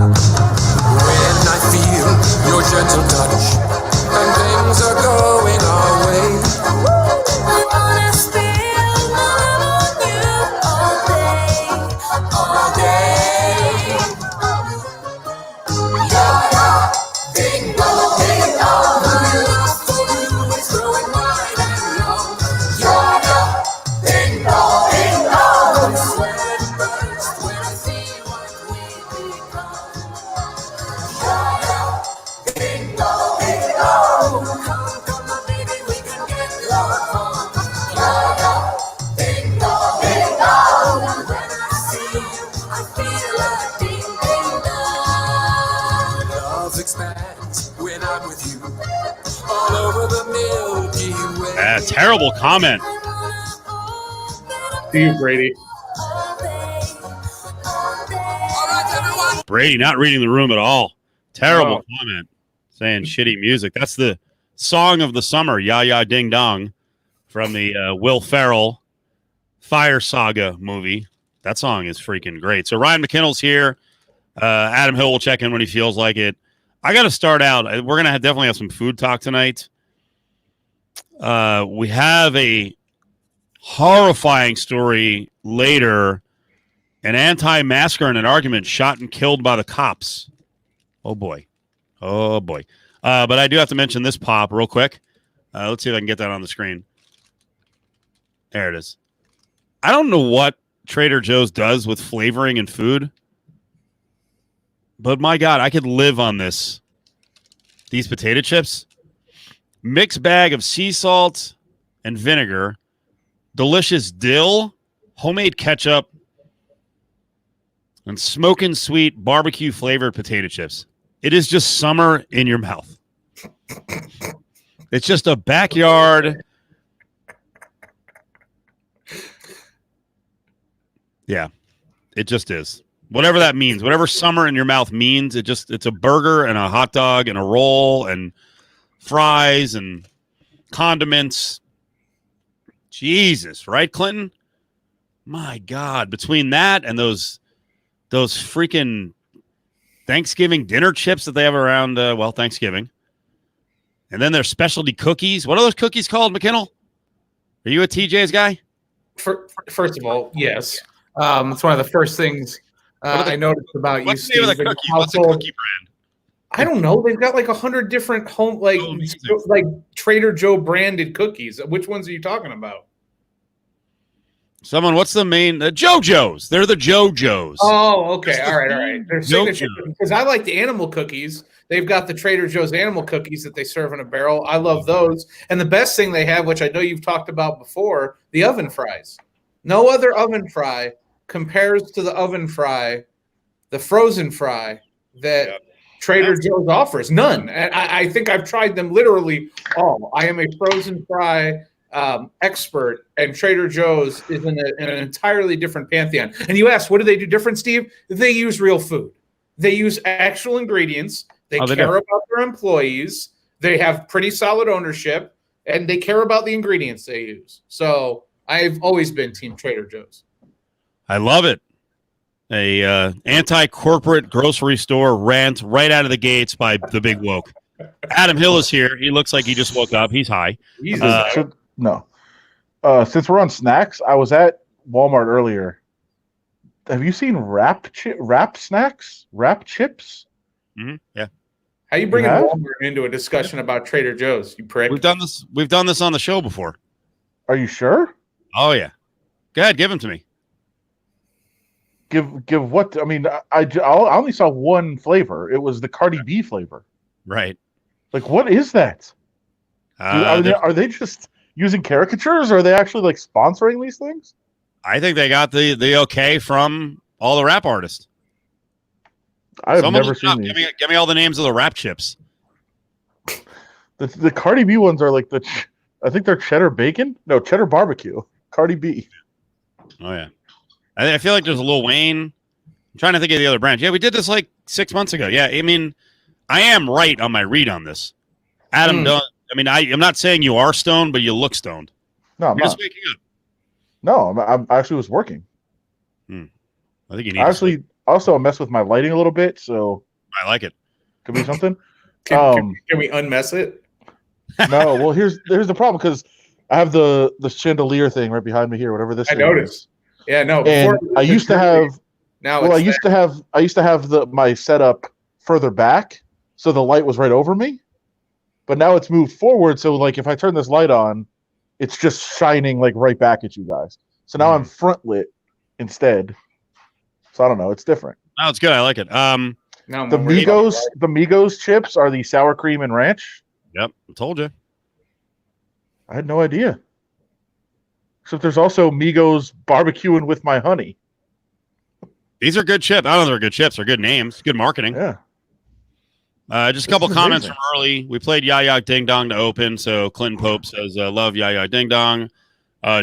When I feel your gentle touch and things are going our way, I wanna spill my love on you all day, all day. Yeah, ding dong, ding dong. My love for you is growing wide and long. Yeah, ding dong, ding dong. When it bursts, when I see what we become. Ding dong, ding dong. Come, my baby, we can get love on. Ding dong, ding dong. When I see you, I feel like ding ding dong. Love expands when I'm with you, all over the Milky Way. Terrible comment. To you, Brady. Brady not reading the room at all. Terrible comment. Saying shitty music. That's the song of the summer, Ya Ya Ding Dong, from the Will Ferrell Fire Saga movie. That song is freaking great. So Ryan McKinnell's here. Adam Hill will check in when he feels like it. I got to start out. We're going to definitely have some food talk tonight. We have a horrifying story later. An anti-masker in an argument shot and killed by the cops. Oh, boy. Oh, boy. But I do have to mention this pop real quick. Let's see if I can get that on the screen. There it is. I don't know what Trader Joe's does with flavoring in food, but my God, I could live on this. These potato chips. Mixed bag of sea salt and vinegar, delicious dill, homemade ketchup, and smoking sweet barbecue flavored potato chips. It is just summer in your mouth. It's just a backyard. Yeah, it just is. Whatever that means, whatever summer in your mouth means, it's a burger and a hot dog and a roll and fries and condiments. Jesus, right, Clinton? My God, between that and those freaking Thanksgiving dinner chips that they have around, Thanksgiving. And then their specialty cookies. What are those cookies called, McKinnell? Are you a TJ's guy? First of all, yes. It's one of the first things I noticed about you, Steve. What's a cookie brand? I don't know. They've got like 100 different like Trader Joe branded cookies. Which ones are you talking about? What's the main? JoJo's. They're the JoJo's. Oh, okay. All right. They're signature because I like the animal cookies. They've got the Trader Joe's animal cookies that they serve in a barrel. I love those. And the best thing they have, which I know you've talked about before, the oven fries. No other oven fry compares to the oven fry, the frozen fry that Trader Joe's offers. None. And I think I've tried them literally all. I am a frozen fry expert, and Trader Joe's is in an entirely different pantheon. And you ask, what do they do different, Steve? They use real food. They use actual ingredients. They care about their employees. They have pretty solid ownership, and they care about the ingredients they use. So I've always been Team Trader Joe's. I love it. A anti-corporate grocery store rant right out of the gates by the big woke. Adam Hill is here. He looks like he just woke up. He's high. No. Since we're on snacks, I was at Walmart earlier. Have you seen wrap snacks? Wrap chips? Mm-hmm. Yeah. How you bringing Walmart into a discussion about Trader Joe's, you prick? We've done this on the show before. Are you sure? Oh, yeah. Go ahead. Give them to me. Give what? I mean, I only saw one flavor. It was the Cardi B flavor. Right. Like, what is that? Are they just using caricatures, or are they actually like sponsoring these things? I think they got the okay from all the rap artists. I have never seen these. Give me all the names of the rap chips. The Cardi B ones are like I think they're cheddar bacon. No, cheddar barbecue. Cardi B. Oh yeah, I feel like there's a Lil Wayne. I'm trying to think of the other branch. Yeah, we did this like 6 months ago. Yeah, I mean, I am right on my read on this. Adam, I'm not saying you are stoned, but you look stoned. No, I'm You're not. just waking up. No, I actually was working. I think you need. Also, I mess with my lighting a little bit, so I like it. could be something. Can we unmess it? No, well, here's the problem because I have the chandelier thing right behind me here, whatever this I thing noticed. is. Yeah, no. And Before I used to have. Now Well, I it's used to have my setup further back, so the light was right over me. But now it's moved forward, so like if I turn this light on, it's just shining like right back at you guys. So now I'm front lit instead. So I don't know, it's different. No, it's good. I like it. now The Migos chips are the sour cream and ranch. Yep, I told you. I had no idea. Except there's also Migos barbecuing with my honey. These are good chips. I don't know if they're good chips. They're good names. Good marketing. Yeah. Just a couple comments from early. We played Ya Ya Ding Dong to open. So Clinton Pope says, love Ya Ya Ding Dong.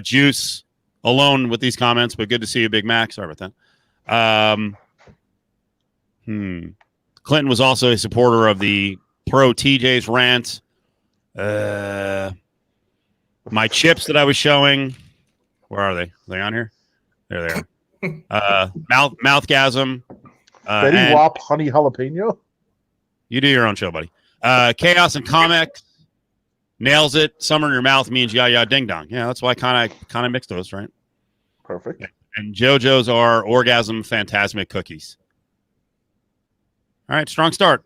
Juice alone with these comments, but good to see you, Big Mac. Sorry about that. Clinton was also a supporter of the pro TJ's rant. My chips that I was showing, where are they? Are they on here? There they are. Mouthgasm. Betty Wap honey jalapeno. You do your own show, buddy. Chaos and Comics nails it. Summer in your mouth means Ya Ya Ding Dong. Yeah, that's why I kind of mixed those, right? Perfect. And JoJo's are orgasm phantasmic cookies. All right, strong start.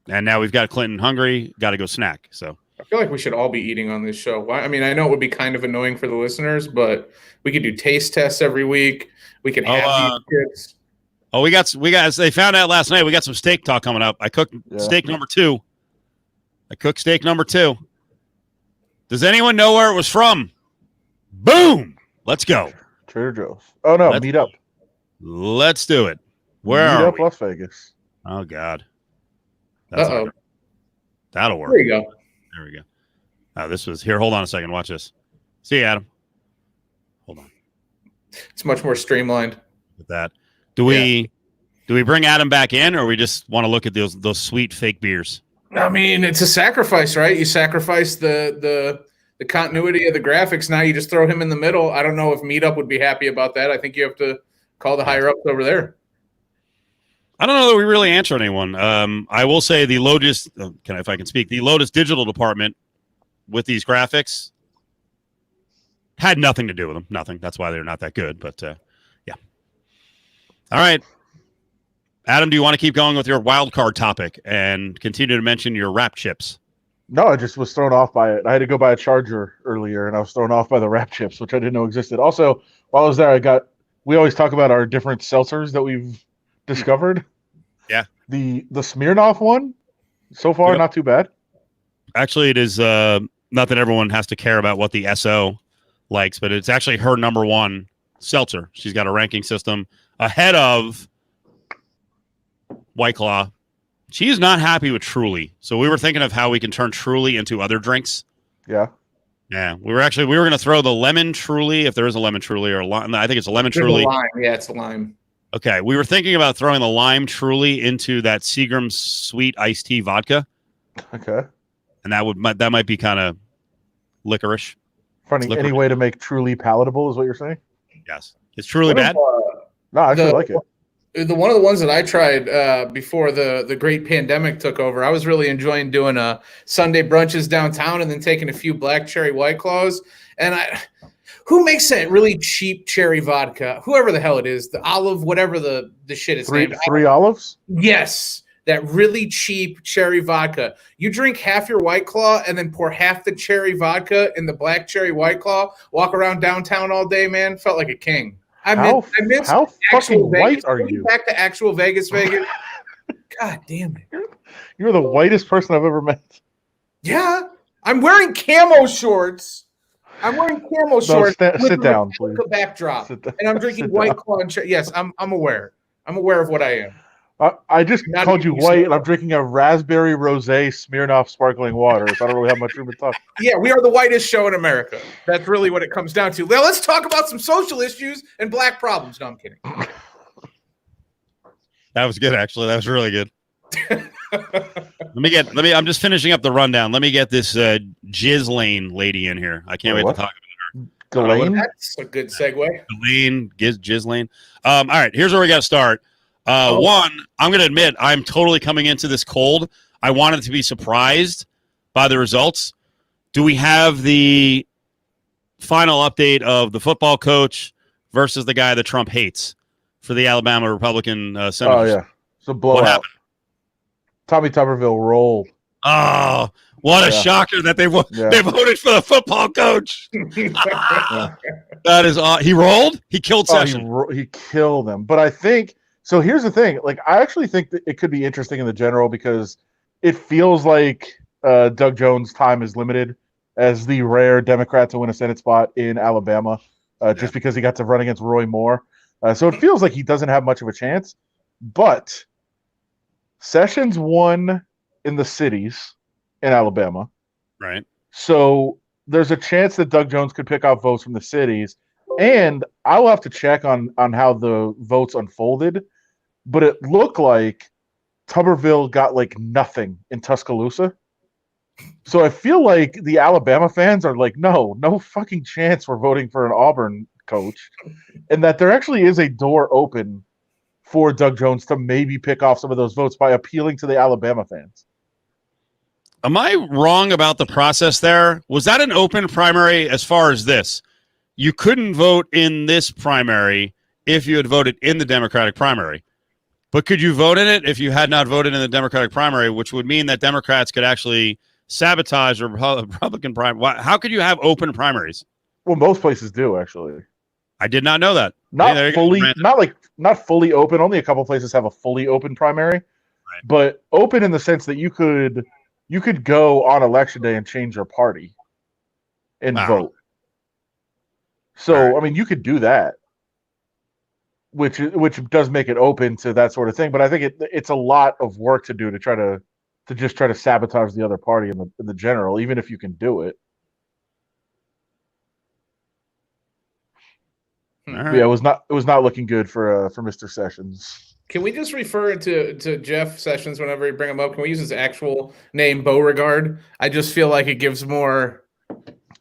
And now we've got Clinton hungry. Got to go snack. So I feel like we should all be eating on this show. I mean, I know it would be kind of annoying for the listeners, but we could do taste tests every week. We could have these kids. Oh, we got. They found out last night. We got some steak talk coming up. I cooked steak number 2. Does anyone know where it was from? Boom. Let's go. Trader Joe's. Oh no, meet up. Let's do it. Where meet are up, we? Las Vegas. Oh God. Uh-oh. That'll work. There you go. There we go. Oh, this was here. Hold on a second. Watch this. See you, Adam. Hold on. It's much more streamlined. With that, do we bring Adam back in, or we just want to look at those sweet fake beers? I mean, it's a sacrifice, right? You sacrifice the continuity of the graphics. Now you just throw him in the middle. I don't know if Meetup would be happy about that. I think you have to call the higher ups over there. I don't know that we really answered anyone. I will say the Lotus, if I can speak, the Lotus digital department with these graphics had nothing to do with them. Nothing. That's why they're not that good. But yeah. All right. Adam, do you want to keep going with your wild card topic and continue to mention your wrap chips? No, I just was thrown off by it. I had to go buy a charger earlier, and I was thrown off by the wrap chips, which I didn't know existed. Also, while I was there, we always talk about our different seltzers that we've discovered. Yeah. The Smirnoff one, so far, not too bad. Actually, it is not that everyone has to care about what the SO likes, but it's actually her number one seltzer. She's got a ranking system ahead of White Claw. She's not happy with Truly. So we were thinking of how we can turn Truly into other drinks. Yeah. Yeah. We were going to throw the lemon Truly, if there is a lemon Truly, or I think it's a lemon Truly. Lime. Yeah, it's a lime. Okay. We were thinking about throwing the lime Truly into that Seagram's sweet iced tea vodka. Okay. And that might be kind of licorice. Funny, any way to make Truly palatable is what you're saying? Yes. Is Truly bad? No, I actually like it. One of the ones that I tried before the great pandemic took over, I was really enjoying doing Sunday brunches downtown and then taking a few black cherry White Claws. And who makes that really cheap cherry vodka? Whoever the hell it is, the olive, whatever the shit is named. Three olives? Yes, that really cheap cherry vodka. You drink half your White Claw and then pour half the cherry vodka in the black cherry White Claw. Walk around downtown all day, man. Felt like a king. How fucking white are you? Back to actual Vegas. God damn it. You're the whitest person I've ever met. Yeah. I'm wearing camo shorts. Sit down, please. Backdrop. And I'm drinking White Claw and yes, I'm aware. I'm aware of what I am. I just called you white, and I'm drinking a raspberry rosé Smirnoff sparkling water, so I don't really have much room to talk. Yeah, we are the whitest show in America. That's really what it comes down to. Now let's talk about some social issues and black problems. No, I'm kidding. That was good, actually. That was really good. I'm just finishing up the rundown. Let me get this Jizz Lane lady in here. I can't wait to talk about her. Ghislaine? That's a good segue. Ghislaine. All right, here's where we got to start. One, I'm going to admit I'm totally coming into this cold. I wanted to be surprised by the results. Do we have the final update of the football coach versus the guy that Trump hates for the Alabama Republican senators? Oh, yeah. So blowout. Tommy Tuberville rolled. Oh, what a shocker that they voted for the football coach. That is he rolled. He killed Sessions. He killed them. But I think so. Here's the thing. Like, I actually think that it could be interesting in the general because it feels like Doug Jones' time is limited as the rare Democrat to win a Senate spot in Alabama, just because he got to run against Roy Moore. So it feels like he doesn't have much of a chance. But Sessions won in the cities in Alabama. Right. So there's a chance that Doug Jones could pick out votes from the cities. And I'll have to check on how the votes unfolded. But it looked like Tuberville got like nothing in Tuscaloosa. So I feel like the Alabama fans are like, no fucking chance we're voting for an Auburn coach. And that there actually is a door open for Doug Jones to maybe pick off some of those votes by appealing to the Alabama fans. Am I wrong about the process there? Was that an open primary as far as this? You couldn't vote in this primary if you had voted in the Democratic primary. But could you vote in it if you had not voted in the Democratic primary, which would mean that Democrats could actually sabotage a Republican primary? How could you have open primaries? Well, most places do, actually. I did not know that. Not fully open. Only a couple places have a fully open primary, right. But open in the sense that you could go on election day and change your party and vote. So, right. I mean, you could do that, which does make it open to that sort of thing. But I think it's a lot of work to do to try to sabotage the other party in the general, even if you can do it. Right. Yeah, it was not looking good for Mr. Sessions. Can we just refer to Jeff Sessions whenever we bring him up? Can we use his actual name, Beauregard? I just feel like it gives more.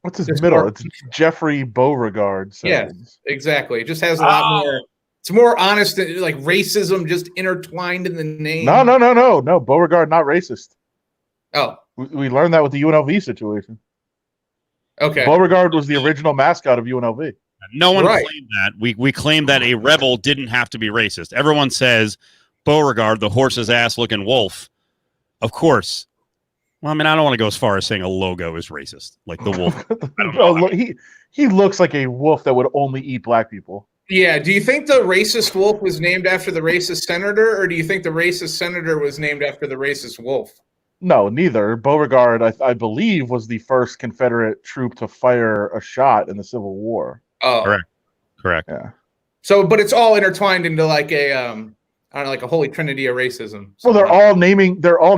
What's his middle? It's Jeffrey Beauregard. Yes, exactly. It just has a lot more. It's more honest, like racism just intertwined in the name. No. Beauregard, not racist. Oh, we learned that with the UNLV situation. Okay, Beauregard was the original mascot of UNLV. No one claimed that. We claimed that a rebel didn't have to be racist. Everyone says Beauregard, the horse's ass looking wolf. Of course. Well, I mean, I don't want to go as far as saying a logo is racist, like the wolf. I don't know. He looks like a wolf that would only eat black people. Yeah. Do you think the racist wolf was named after the racist senator, or do you think the racist senator was named after the racist wolf? No, neither. Beauregard, I believe, was the first Confederate troop to fire a shot in the Civil War. Oh, correct. Yeah. So, but it's all intertwined into like a, I don't know, like a holy trinity of racism. Well, they're all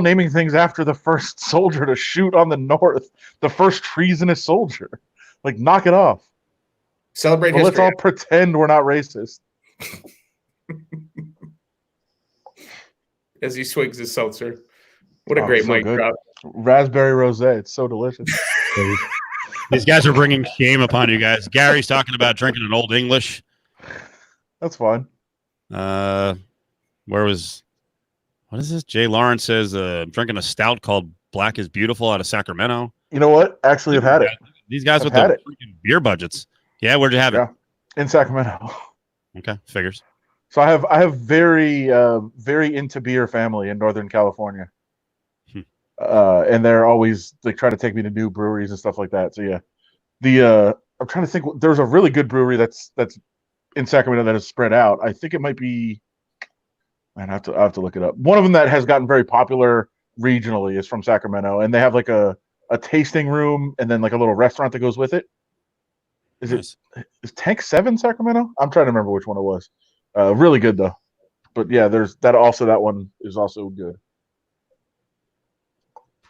naming things after the first soldier to shoot on the North, the first treasonous soldier. Like, knock it off. Celebrate history. Let's all pretend we're not racist. As he swigs his seltzer. What a great mic drop. Raspberry rosé. It's so delicious. These guys are bringing shame upon you guys. Gary's talking about drinking an Old English. That's fine. What is this? Jay Lawrence says drinking a stout called Black is Beautiful out of Sacramento. You know what? Actually, I've had it. These guys with the freaking beer budgets. Yeah, where'd you have it? In Sacramento. Okay, figures. So I have very into beer family in Northern California. And they're always like trying to take me to new breweries and stuff like that. So yeah, I'm trying to think. There's a really good brewery that's in Sacramento that is spread out. I think it might be. Man, I have to look it up. One of them that has gotten very popular regionally is from Sacramento, and they have like a tasting room and then like a little restaurant that goes with it. Is Tank 7 Sacramento? I'm trying to remember which one it was. Really good though. But yeah, there's that also. That one is also good.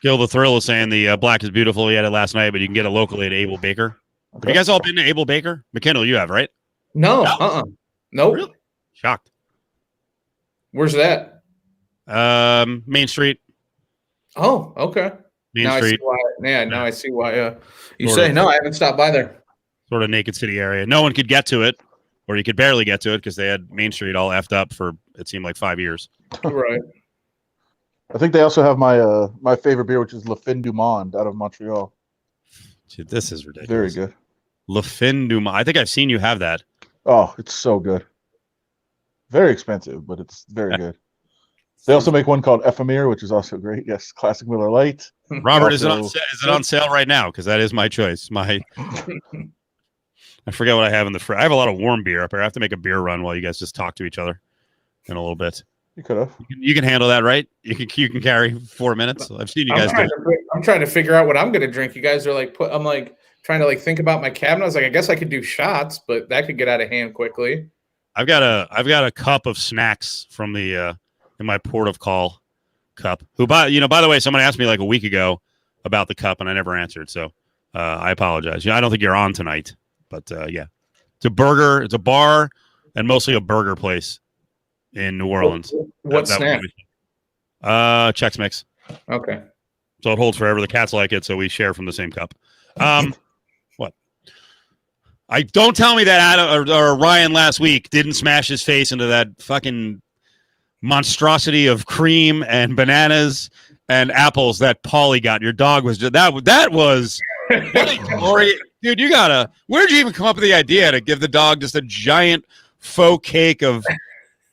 Gil the Thrill is saying the Black is Beautiful. He had it last night, but you can get it locally at Able Baker. Okay. Have you guys all been to Able Baker? McKinnell, you have, right? No. Nope. Really? Shocked. Where's that? Main Street. Oh, okay. Main Street. Now I see why you say no. I haven't stopped by there. sort of Naked City area. No one could get to it, or you could barely get to it because they had Main Street all effed up for it seemed like 5 years. Right. I think they also have my my favorite beer, which is Le Fin du Monde out of Montreal. Dude, this is ridiculous. Very good. Le Fin du Monde. I think I've seen you have that. Oh, it's so good. Very expensive, but it's very good. They also make one called Ephemere, which is also great. Yes, classic Miller Lite. Robert, Also- is it on sale right now? Because that is my choice. I forget what I have in the fridge. I have a lot of warm beer up here. I have to make a beer run while you guys just talk to each other in a little bit. You could have. You can handle that, right? You can carry 4 minutes. I've seen you guys do. I'm trying to figure out what I'm gonna drink. You guys are like, I'm like trying to like think about my cabinet. I was like, I guess I could do shots, but that could get out of hand quickly. I've got a cup of snacks from the in my port of call cup. By the way, someone asked me like a week ago about the cup and I never answered. So I apologize. I don't think you're on tonight, but yeah, it's a bar and mostly a burger place in New Orleans. What snack? Chex Mix. Okay. So it holds forever. The cats like it, so we share from the same cup. What? Don't tell me that Adam or Ryan last week didn't smash his face into that fucking monstrosity of cream and bananas and apples that Paulie got. Your dog was just that was glory. Dude, where'd you even come up with the idea to give the dog just a giant faux cake of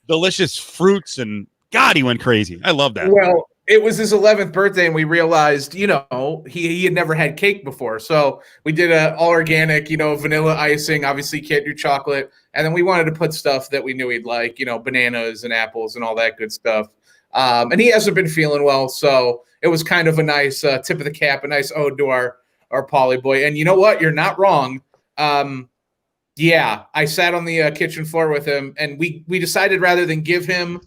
delicious fruits? And God, he went crazy. I love that. Well, it was his 11th birthday, and we realized, he had never had cake before. So we did a all organic, vanilla icing. Obviously, can't do chocolate. And then we wanted to put stuff that we knew he'd like, bananas and apples and all that good stuff. And he hasn't been feeling well, so it was kind of a nice tip of the cap, a nice ode to our Paulie boy. And you know what? You're not wrong. Yeah, I sat on the kitchen floor with him, and we decided rather than give him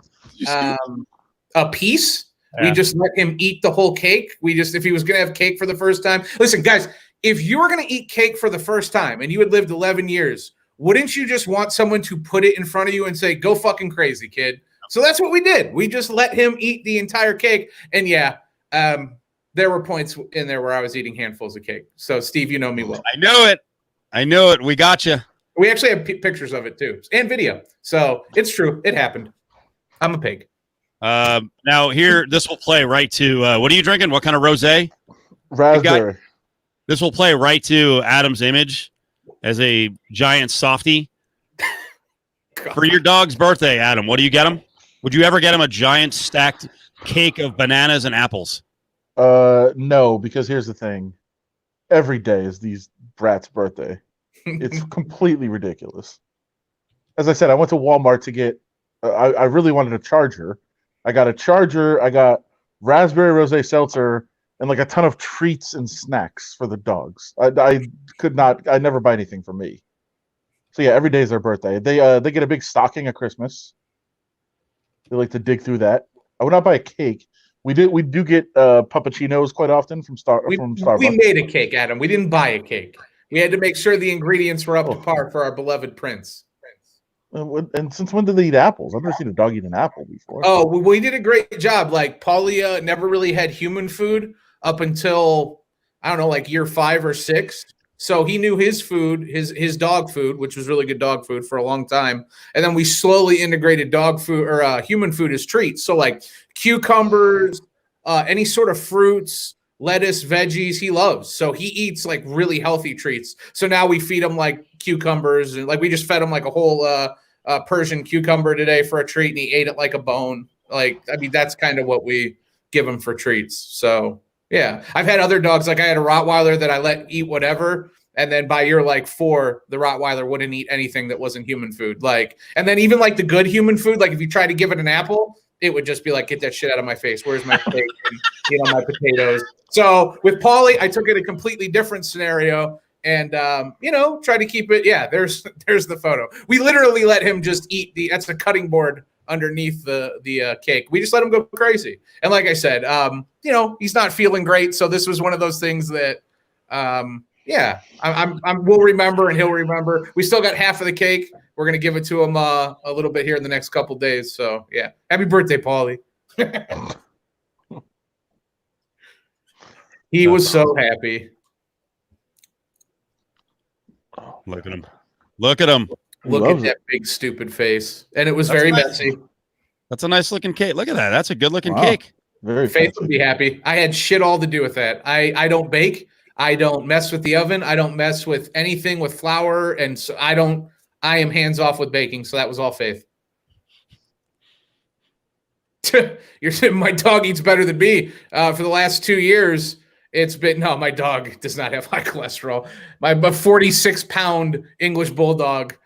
a piece, we just let him eat the whole cake. If he was going to have cake for the first time. Listen, guys, if you were going to eat cake for the first time and you had lived 11 years, wouldn't you just want someone to put it in front of you and say, go fucking crazy, kid? So that's what we did. We just let him eat the entire cake. And yeah, there were points in there where I was eating handfuls of cake. So, Steve, you know me well. I know it. We got you. We actually have pictures of it, too, and video. So it's true. It happened. I'm a pig. Now here, this will play right to what are you drinking? What kind of rosé? Raspberry. This will play right to Adam's image as a giant softie. For your dog's birthday, Adam, what do you get him? Would you ever get him a giant stacked cake of bananas and apples? No, because here's the thing. Every day is these brats' birthday. It's completely ridiculous. As I said, I went to Walmart to get I really wanted a charger. I got a charger, I got raspberry rosé seltzer, and like a ton of treats and snacks for the dogs. I never buy anything for me. So yeah, every day is their birthday. They get a big stocking at Christmas. They like to dig through that. I would not buy a cake. We do get puppuccinos quite often from Starbucks. We made a cake, Adam. We didn't buy a cake. We had to make sure the ingredients were up to par for our beloved prince. And since when did they eat apples? I've never seen a dog eat an apple before. Oh, we did a great job. Like, Paulie never really had human food up until, I don't know, like year 5 or 6. So he knew his food, his dog food, which was really good dog food for a long time. And then we slowly integrated dog food or human food as treats. So like cucumbers, any sort of fruits, lettuce, veggies, he loves. So he eats like really healthy treats. So now we feed him like cucumbers, and like we just fed him like a whole Persian cucumber today for a treat, and he ate it like a bone. Like, I mean, that's kind of what we give him for treats. So yeah, I've had other dogs. Like I had a Rottweiler that I let eat whatever, and then by year like 4, the Rottweiler wouldn't eat anything that wasn't human food. Like, and then even like the good human food, like if you try to give it an apple, it would just be like, get that shit out of my face. Where's my steak and, my potatoes? So with Paulie, I took it a completely different scenario and, try to keep it. Yeah, there's the photo. We literally let him just eat that's the cutting board underneath the cake. We just let him go crazy. And like I said, he's not feeling great. So this was one of those things that, we'll remember and he'll remember. We still got half of the cake. We're going to give it to him a little bit here in the next couple days. So yeah, happy birthday, Paulie. He was so happy. Look at him. Look at him. Look at that big stupid face. And it was very messy. That's a nice looking cake. Look at that. That's a good looking Wow. cake. Very Faith fancy. would be happy. I had shit all to do with that. I don't bake. I don't mess with the oven. I don't mess with anything with flour. And so I am hands off with baking. So that was all Faith. You're saying my dog eats better than me. For the last 2 years, it's been no. My dog does not have high cholesterol. My 46-pound English bulldog,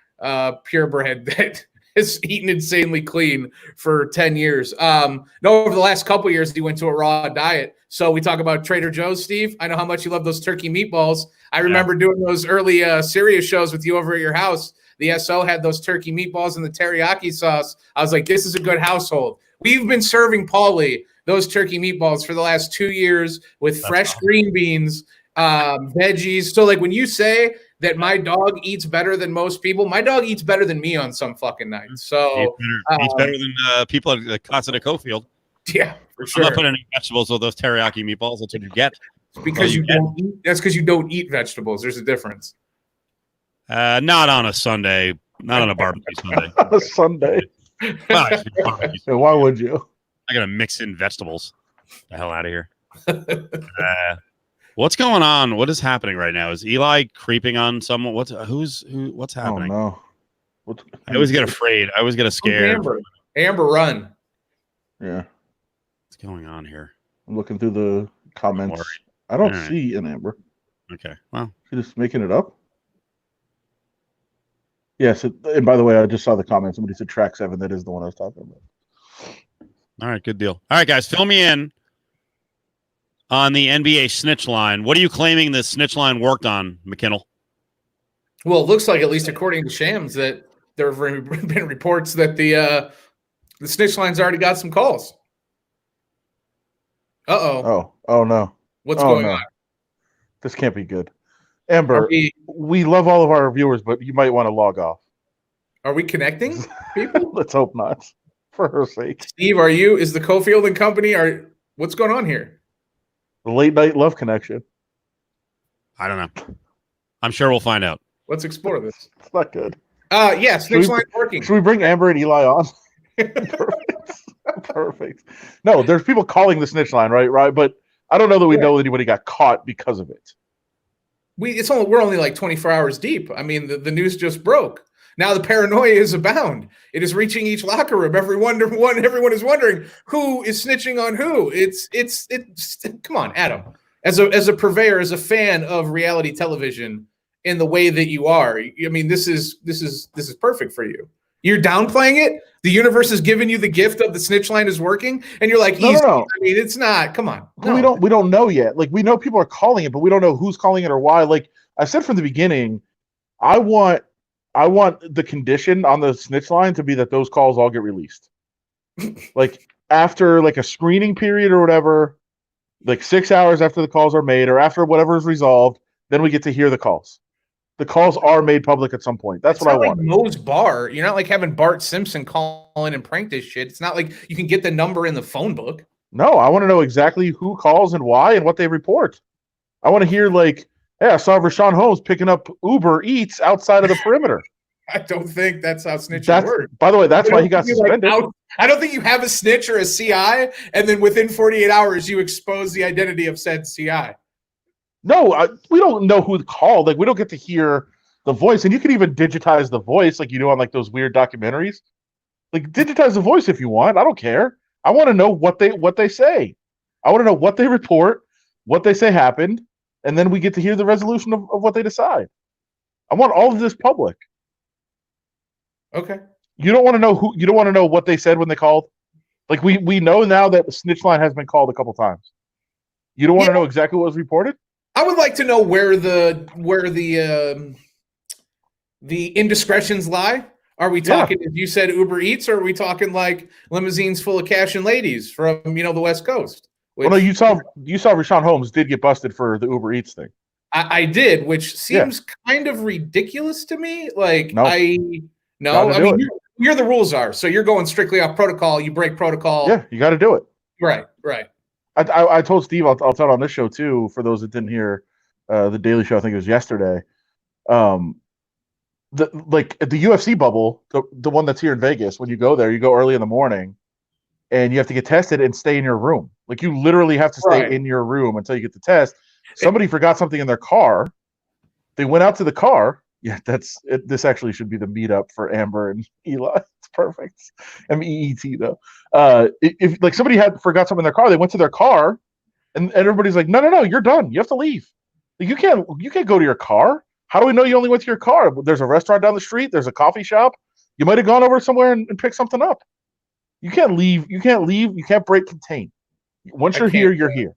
purebred, that has eaten insanely clean for 10 years. No, over the last couple years, he went to a raw diet. So we talk about Trader Joe's, Steve. I know how much you love those turkey meatballs. I remember doing those early Sirius shows with you over at your house. The SO had those turkey meatballs and the teriyaki sauce. I was like, this is a good household. We've been serving Paulie those turkey meatballs for the last 2 years with fresh green beans, veggies. So like when you say that my dog eats better than most people, my dog eats better than me on some fucking nights. So eats better than people at Casa de Cofield. Yeah, for sure. I'm not putting any vegetables with those teriyaki meatballs. That's what you get. It's because that's because you don't eat vegetables. There's a difference. Not on a Sunday. Not on a barbecue Sunday. On a Sunday. Well, So why would you? I gotta mix in vegetables. The hell out of here. What's going on? What is happening right now? Is Eli creeping on someone? What's happening? Oh no! I always get afraid. I always get scared. Amber, run. Yeah. What's going on here? I'm looking through the comments. I don't see an Amber. Okay. Well, you just making it up. Yes, and by the way, I just saw the comment. Somebody said track 7. That is the one I was talking about. All right, good deal. All right, guys, fill me in on the NBA snitch line. What are you claiming the snitch line worked on, McKinnell? Well, it looks like, at least according to Shams, that there have been reports that the snitch line's already got some calls. Oh no. What's going on? This can't be good. Amber, we love all of our viewers, but you might want to log off. Are we connecting people? Let's hope not, for her sake. Steve, is the Cofield and Company, what's going on here? The late night love connection. I don't know. I'm sure we'll find out. Let's explore this. It's not good. Snitch line working. Should we bring Amber and Eli on? Perfect. No, there's people calling the snitch line, right? But I don't know that we know anybody got caught because of it. We're only like 24 hours deep. I mean, the news just broke. Now the paranoia is abound. It is reaching each locker room. Everyone is wondering who is snitching on who. It's come on, Adam. As a purveyor, as a fan of reality television in the way that you are, I mean, this is perfect for you. You're downplaying it. The universe has given you the gift of the snitch line is working, and you're like, no. I mean, it's not. Come on. No. We don't know yet. Like, we know people are calling it, but we don't know who's calling it or why. Like I said from the beginning, I want the condition on the snitch line to be that those calls all get released. Like after like a screening period or whatever, like 6 hours after the calls are made or after whatever is resolved, then we get to hear the calls. The calls are made public at some point. That's what I want. Like Moe's Bar. You're not like having Bart Simpson call in and prank this shit. It's not like you can get the number in the phone book. No, I want to know exactly who calls and why and what they report. I want to hear like, hey, I saw Rashawn Holmes picking up Uber Eats outside of the perimeter. I don't think that's how snitching works. By the way, that's why he got suspended. I don't think you have a snitch or a CI, and then within 48 hours, you expose the identity of said CI. No, we don't know who called. Like, we don't get to hear the voice. And you can even digitize the voice like you do on like those weird documentaries. Like, digitize the voice if you want. I don't care. I want to know what they say. I want to know what they report, what they say happened, and then we get to hear the resolution of what they decide. I want all of this public. Okay. You don't want to know what they said when they called. Like, we know now that the snitch line has been called a couple times. You don't want to know exactly what was reported? I would like to know where the indiscretions lie. Are we talking, if you said Uber Eats, or are we talking like limousines full of cash and ladies from, the West Coast? Well, no, you saw Rashawn Holmes did get busted for the Uber Eats thing. I did, which seems kind of ridiculous to me. Like, you're the rules are. So you're going strictly off protocol. You break protocol. Yeah, you got to do it. Right. I told Steve, I'll tell it on this show too, for those that didn't hear the Daily Show, I think it was yesterday. the UFC bubble, the one that's here in Vegas, when you go there, you go early in the morning and you have to get tested and stay in your room. Like you literally have to stay in your room until you get the test. Somebody forgot something in their car. They went out to the car. Yeah, this actually should be the meetup for Amber and Eli. It's perfect. MEET though. If like somebody forgot something in their car, they went to their car and everybody's like, no, you're done. You have to leave. Like, you can't go to your car. How do we know you only went to your car? There's a restaurant down the street. There's a coffee shop. You might have gone over somewhere and picked something up. You can't leave. You can't leave. You can't break contain. Once you're here, you're here.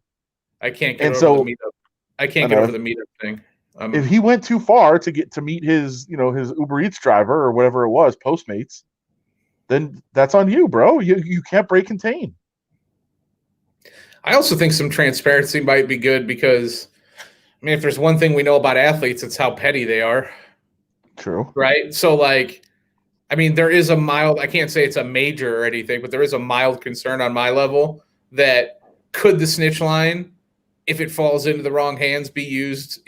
I can't get over the meetup. I can't get over the meetup thing. If he went too far to meet his Uber Eats driver or whatever it was, Postmates, then that's on you, bro. You can't break contain. I also think some transparency might be good because, I mean, if there's one thing we know about athletes, it's how petty they are. True. Right? So, like, I mean, there is a mild, I can't say it's a major or anything, but there is a mild concern on my level that could the snitch line, if it falls into the wrong hands, be used,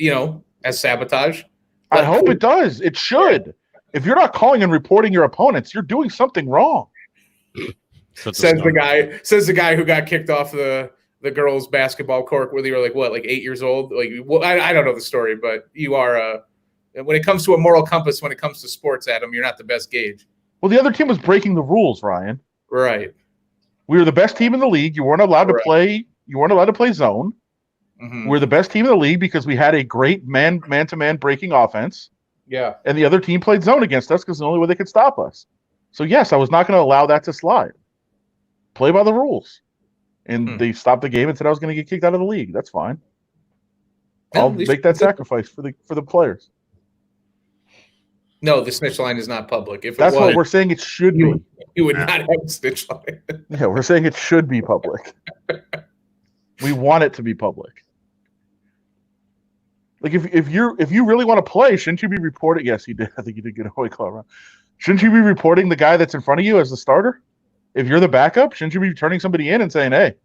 as sabotage? I hope it does. It should. Yeah. If you're not calling and reporting your opponents, you're doing something wrong. Says the guy who got kicked off the girls' basketball court when they were like 8 years old. I don't know the story, but you are when it comes to a moral compass, when it comes to sports, Adam, you're not the best gauge. Well, the other team was breaking the rules, Ryan. Right. We were the best team in the league. You weren't allowed to play. You weren't allowed to play zone. Mm-hmm. We're the best team in the league because we had a great man-to-man breaking offense. Yeah. And the other team played zone against us because the only way they could stop us. So, yes, I was not going to allow that to slide. Play by the rules. And they stopped the game and said I was going to get kicked out of the league. That's fine. I'll make that sacrifice for the players. No, the snitch line is not public. If that's what we're saying, it should be. You would not have a snitch line. Yeah, we're saying it should be public. We want it to be public. Like if you really want to play, shouldn't you be reporting? Yes, he did. I think he did get a White Claw round. Shouldn't you be reporting the guy that's in front of you as the starter? If you're the backup, shouldn't you be turning somebody in and saying, "Hey,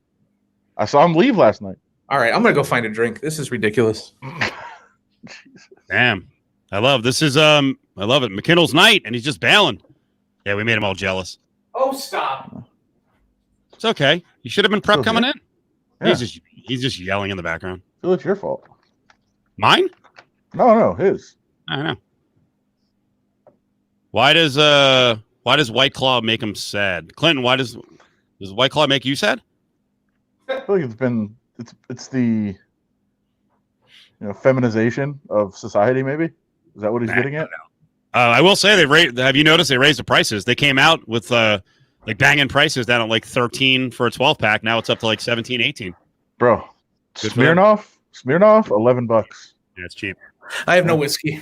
I saw him leave last night"? All right, I'm gonna go find a drink. This is ridiculous. Damn, I love this. I love it. McKinnell's night, and he's just bailing. Yeah, we made him all jealous. Oh, stop! It's okay. You should have been prep coming in. Yeah. He's just yelling in the background. Well, it's your fault. Mine? No, his. I don't know. Why does White Claw make him sad? Clinton, why does White Claw make you sad? I feel like it's the feminization of society, maybe. Is that what he's getting at? I will say have you noticed they raised the prices? They came out with banging prices down at like 13 for a 12 pack. Now it's up to like 17, 18. Bro, Smirnoff, $11. Yeah, it's cheap. I have no whiskey,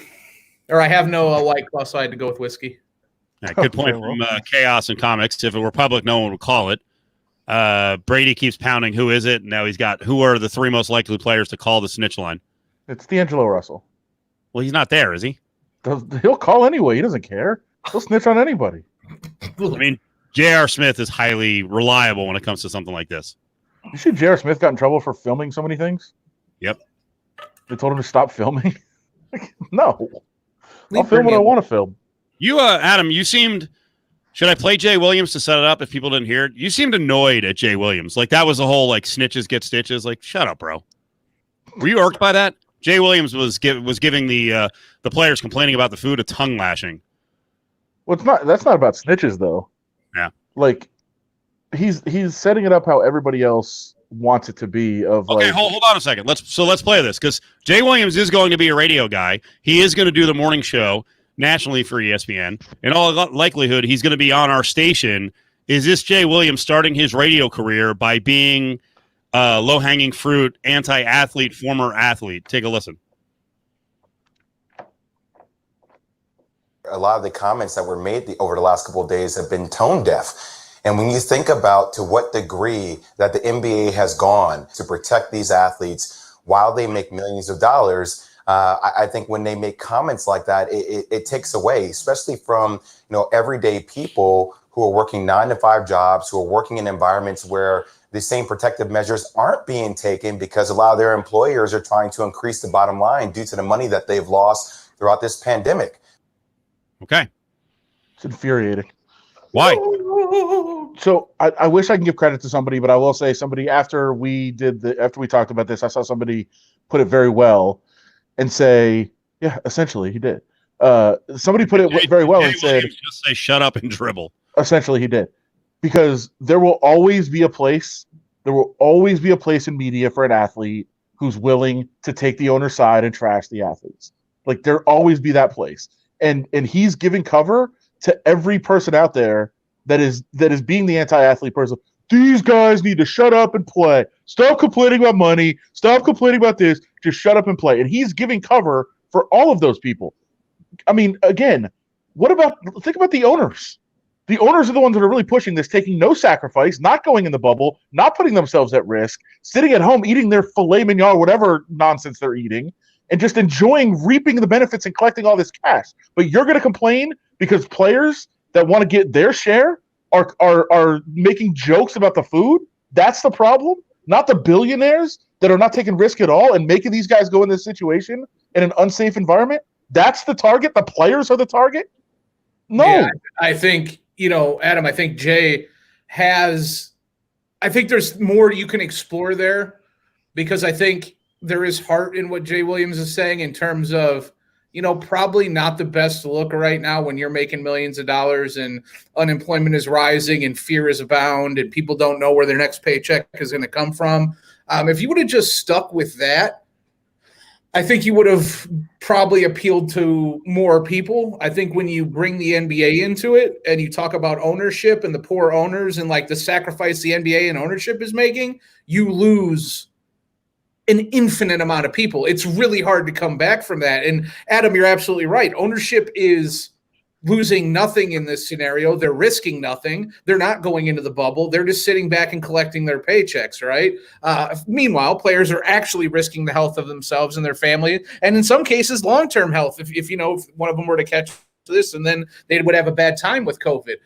or I have no White Claw, so I had to go with whiskey. Yeah, good point from Chaos and Comics. If it were public, no one would call it. Brady keeps pounding. Who is it? Now he's got. Who are the three most likely players to call the snitch line? It's D'Angelo Russell. Well, he's not there, is he? He'll call anyway. He doesn't care. He'll snitch on anybody. I mean, J.R. Smith is highly reliable when it comes to something like this. You see, J.R. Smith got in trouble for filming so many things? Yep. They told him to stop filming? No. I'll film what I want to film. You, Adam, you seemed... Should I play Jay Williams to set it up if people didn't hear it? You seemed annoyed at Jay Williams. Like, that was the whole, snitches get stitches. Like, shut up, bro. Were you irked by that? Jay Williams was giving the players complaining about the food a tongue lashing. Well, that's not about snitches, though. Yeah. Like, he's setting it up how everybody else wants it to be. Okay, hold on a second. Let's play this, because Jay Williams is going to be a radio guy. He is going to do the morning show nationally for ESPN. In all likelihood, he's going to be on our station. Is this Jay Williams starting his radio career by being low-hanging fruit, anti-athlete, former athlete? Take a listen. A lot of the comments that were made over the last couple of days have been tone deaf. And when you think about to what degree that the NBA has gone to protect these athletes while they make millions of dollars, I think when they make comments like that, it takes away, especially from everyday people who are working 9-to-5 jobs, who are working in environments where the same protective measures aren't being taken because a lot of their employers are trying to increase the bottom line due to the money that they've lost throughout this pandemic. Okay. It's infuriating. Why? So I wish I can give credit to somebody, but I will say somebody after we talked about this, I saw somebody put it very well and say, yeah, essentially he did. Somebody put it very well and said, just say shut up and dribble. Essentially he did. Because there will always be a place in media for an athlete who's willing to take the owner's side and trash the athletes. Like there'll always be that place. And he's giving cover to every person out there that is being the anti-athlete person. These guys need to shut up and play. Stop complaining about money. Stop complaining about this. Just shut up and play. And he's giving cover for all of those people. I mean, again, think about the owners. The owners are the ones that are really pushing this, taking no sacrifice, not going in the bubble, not putting themselves at risk, sitting at home eating their filet mignon or whatever nonsense they're eating, and just reaping the benefits and collecting all this cash. But you're going to complain because players that want to get their share are making jokes about the food? That's the problem? Not the billionaires that are not taking risk at all and making these guys go in this situation in an unsafe environment? That's the target? The players are the target? No. Yeah, I think, Adam, I think Jay has – I think there's more you can explore there because I think there is heart in what Jay Williams is saying in terms of, probably not the best look right now when you're making millions of dollars and unemployment is rising and fear is abound and people don't know where their next paycheck is going to come from. If you would have just stuck with that, I think you would have probably appealed to more people. I think when you bring the NBA into it and you talk about ownership and the poor owners and like the sacrifice the NBA and ownership is making, you lose an infinite amount of people. It's really hard to come back from that. And Adam, you're absolutely right. Ownership is losing nothing in this scenario. They're risking nothing. They're not going into the bubble. They're just sitting back and collecting their paychecks, right? Meanwhile, players are actually risking the health of themselves and their family, and in some cases, long-term health. If one of them were to catch this, and then they would have a bad time with COVID.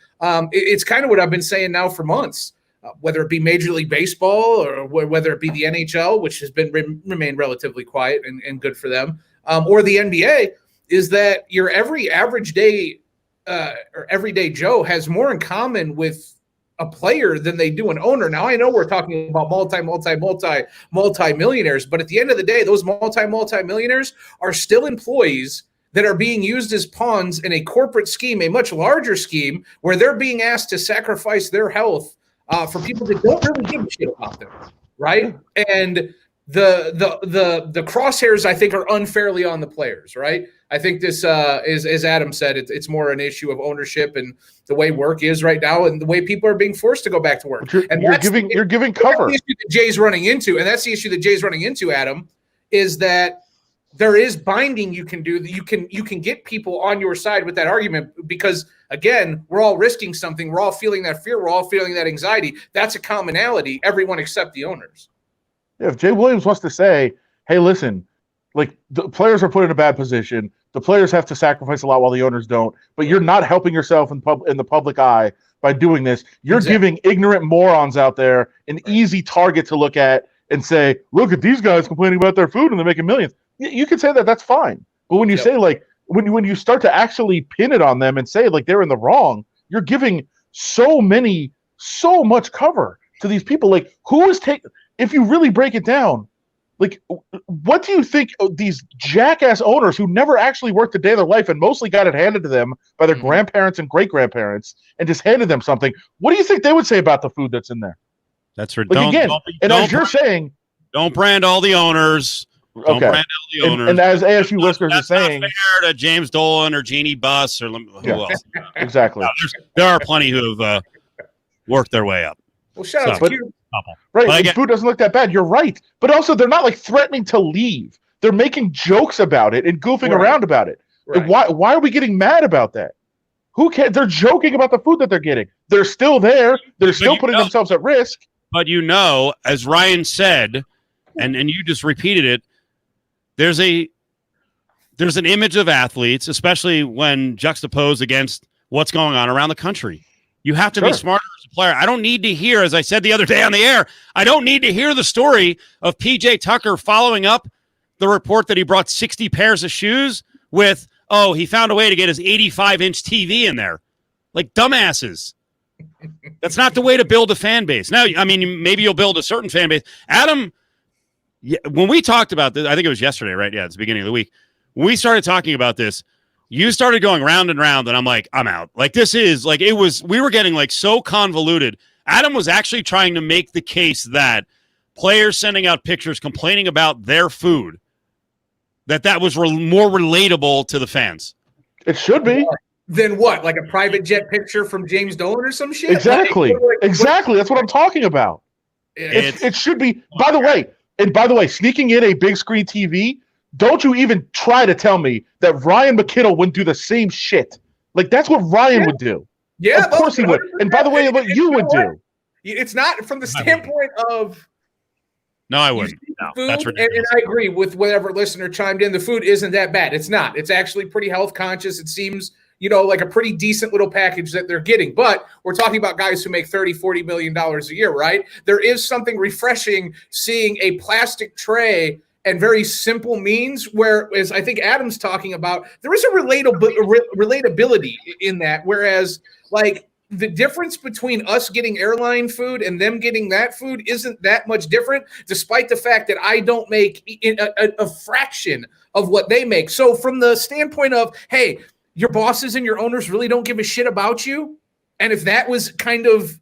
It's kind of what I've been saying now for months. Whether it be Major League Baseball or whether it be the NHL, which has been remained relatively quiet and good for them, or the NBA, is that your every average day or everyday Joe has more in common with a player than they do an owner. Now, I know we're talking about multi-millionaires, but at the end of the day, those multi-millionaires are still employees that are being used as pawns in a corporate scheme, a much larger scheme, where they're being asked to sacrifice their health for people that don't really give a shit about them, right? And the crosshairs, I think, are unfairly on the players, right? I think this is, as Adam said, it's more an issue of ownership and the way work is right now, and the way people are being forced to go back to work. You're giving cover. That's the issue that Jay's running into, and that's the issue that Jay's running into, Adam, is that there is binding you can do. That you can get people on your side with that argument because, again, we're all risking something. We're all feeling that fear. We're all feeling that anxiety. That's a commonality. Everyone except the owners. Yeah, if Jay Williams wants to say, hey, listen, like the players are put in a bad position. The players have to sacrifice a lot while the owners don't. But you're not helping yourself in the public eye by doing this. You're giving ignorant morons out there an easy target to look at and say, look at these guys complaining about their food and they're making millions. You can say that. That's fine. But when you say like when you start to actually pin it on them and say like they're in the wrong, you're giving so much cover to these people. Like if you really break it down, like what do you think these jackass owners who never actually worked a day of their life and mostly got it handed to them by their grandparents and great-grandparents and just handed them something, what do you think they would say about the food that's in there? That's right. Like, as you're saying, don't brand all the owners. Don't brand all the owners. And as ASU listeners are saying, not fair to James Dolan or Jeannie Buss or who else. Exactly. There are plenty who have worked their way up. Well, shout out to you. Right, and food doesn't look that bad. You're right. But also, they're not like threatening to leave. They're making jokes about it and goofing around about it. Right. Like, why are we getting mad about that? Who cares? They're joking about the food that they're getting. They're still there. They're still putting themselves at risk. But as Ryan said, and you just repeated it, there's an image of athletes, especially when juxtaposed against what's going on around the country. You have to be smarter as a player. I don't need to hear, as I said the other day on the air, I don't need to hear the story of PJ Tucker following up the report that he brought 60 pairs of shoes with oh, he found a way to get his 85-inch TV in there. Like dumbasses. That's not the way to build a fan base. Now, I mean, maybe you'll build a certain fan base. Adam, when we talked about this, I think it was yesterday, right? Yeah, it's the beginning of the week. When we started talking about this, you started going round and round, and I'm like, I'm out. Like, this is, like, it was, we were getting, like, so convoluted. Adam was actually trying to make the case that players sending out pictures complaining about their food, that was more relatable to the fans. It should be. Then what? Like a private jet picture from James Dolan or some shit? Exactly. Exactly. That's what I'm talking about. It should be. By the way, sneaking in a big screen TV, don't you even try to tell me that Ryan McKinnell wouldn't do the same shit. Like, that's what Ryan would do. Yeah, of course he would. And by the way, what you would do. It's not from the standpoint of. No, I wouldn't. No, food, that's ridiculous. and I agree with whatever listener chimed in. The food isn't that bad. It's not. It's actually pretty health conscious. It seems, like a pretty decent little package that they're getting. But we're talking about guys who make $30-40 million a year, right? There is something refreshing seeing a plastic tray and very simple means, whereas I think Adam's talking about, there is a relatability in that, whereas like the difference between us getting airline food and them getting that food isn't that much different, despite the fact that I don't make a fraction of what they make. So from the standpoint of, hey, your bosses and your owners really don't give a shit about you, and if that was kind of,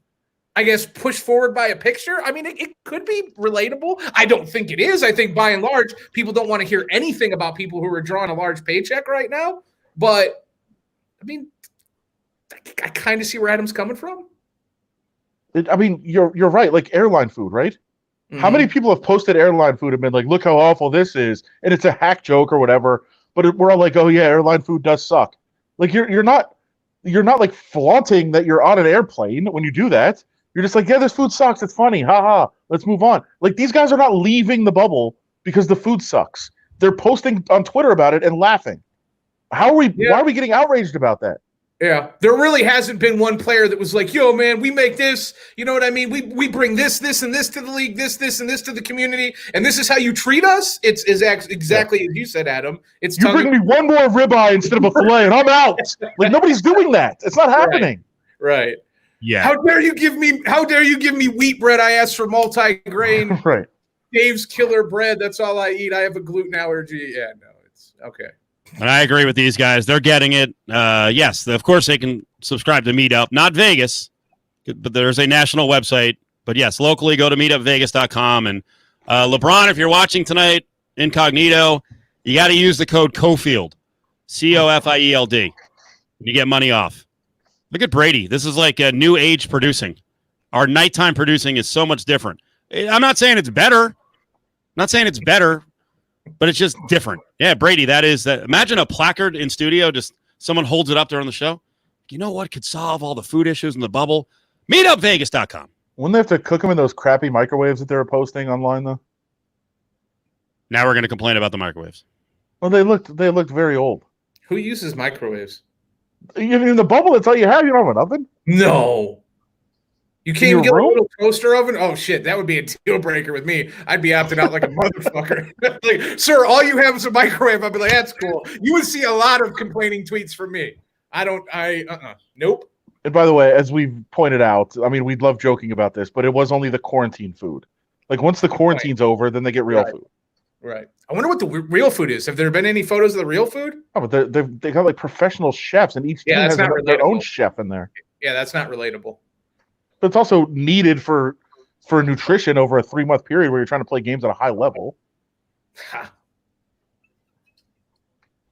I guess, pushed forward by a picture, I mean, it could be relatable. I don't think it is. I think by and large, people don't want to hear anything about people who are drawing a large paycheck right now. But, I mean, I kind of see where Adam's coming from. I mean, you're right. Like airline food, right? Mm-hmm. How many people have posted airline food and been like, look how awful this is, and it's a hack joke or whatever, but we're all like, oh yeah, airline food does suck. Like you're not like flaunting that you're on an airplane when you do that. You're just like, yeah, this food sucks. It's funny. Ha ha. Let's move on. Like, these guys are not leaving the bubble because the food sucks. They're posting on Twitter about it and laughing. Why are we getting outraged about that? Yeah, there really hasn't been one player that was like, yo, man, we make this, you know what I mean? We bring this, and this to the league, this, and this to the community, and this is how you treat us? It's exactly as you said, Adam. It's you bring me one more ribeye instead of a filet, and I'm out. Like, nobody's doing that. It's not happening. Right. Yeah. How dare you give me wheat bread? I asked for multi-grain. Right. Dave's Killer Bread. That's all I eat. I have a gluten allergy. Yeah, no, it's okay. And I agree with these guys. They're getting it. Yes, of course they can subscribe to Meetup. Not Vegas, but there's a national website. But yes, locally, go to meetupvegas.com. And LeBron, if you're watching tonight, incognito, you got to use the code Cofield, COFIELD. You get money off. Look at Brady. This is like a new age producing. Our nighttime producing is so much different. I'm not saying it's better. But it's just different. Yeah, Brady, that is that. Imagine a placard in studio, just someone holds it up during the show. You know what could solve all the food issues in the bubble? Meetupvegas.com. Wouldn't they have to cook them in those crappy microwaves that they were posting online, though? Now we're going to complain about the microwaves. Well, they looked very old. Who uses microwaves? In the bubble, that's all you have? You don't have an oven? No. You can't even get a little toaster oven? Oh, shit. That would be a deal breaker with me. I'd be opting out like a motherfucker. Like, sir, all you have is a microwave. I'd be like, that's cool. You would see a lot of complaining tweets from me. Nope. And by the way, as we've pointed out, I mean, we'd love joking about this, but it was only the quarantine food. Like, once the quarantine's over, then they get real food. Right. I wonder what the real food is. Have there been any photos of the real food? Oh, but they got like professional chefs, and each team has their own chef in there. Yeah, that's not relatable. But it's also needed for nutrition over a 3-month period where you're trying to play games at a high level.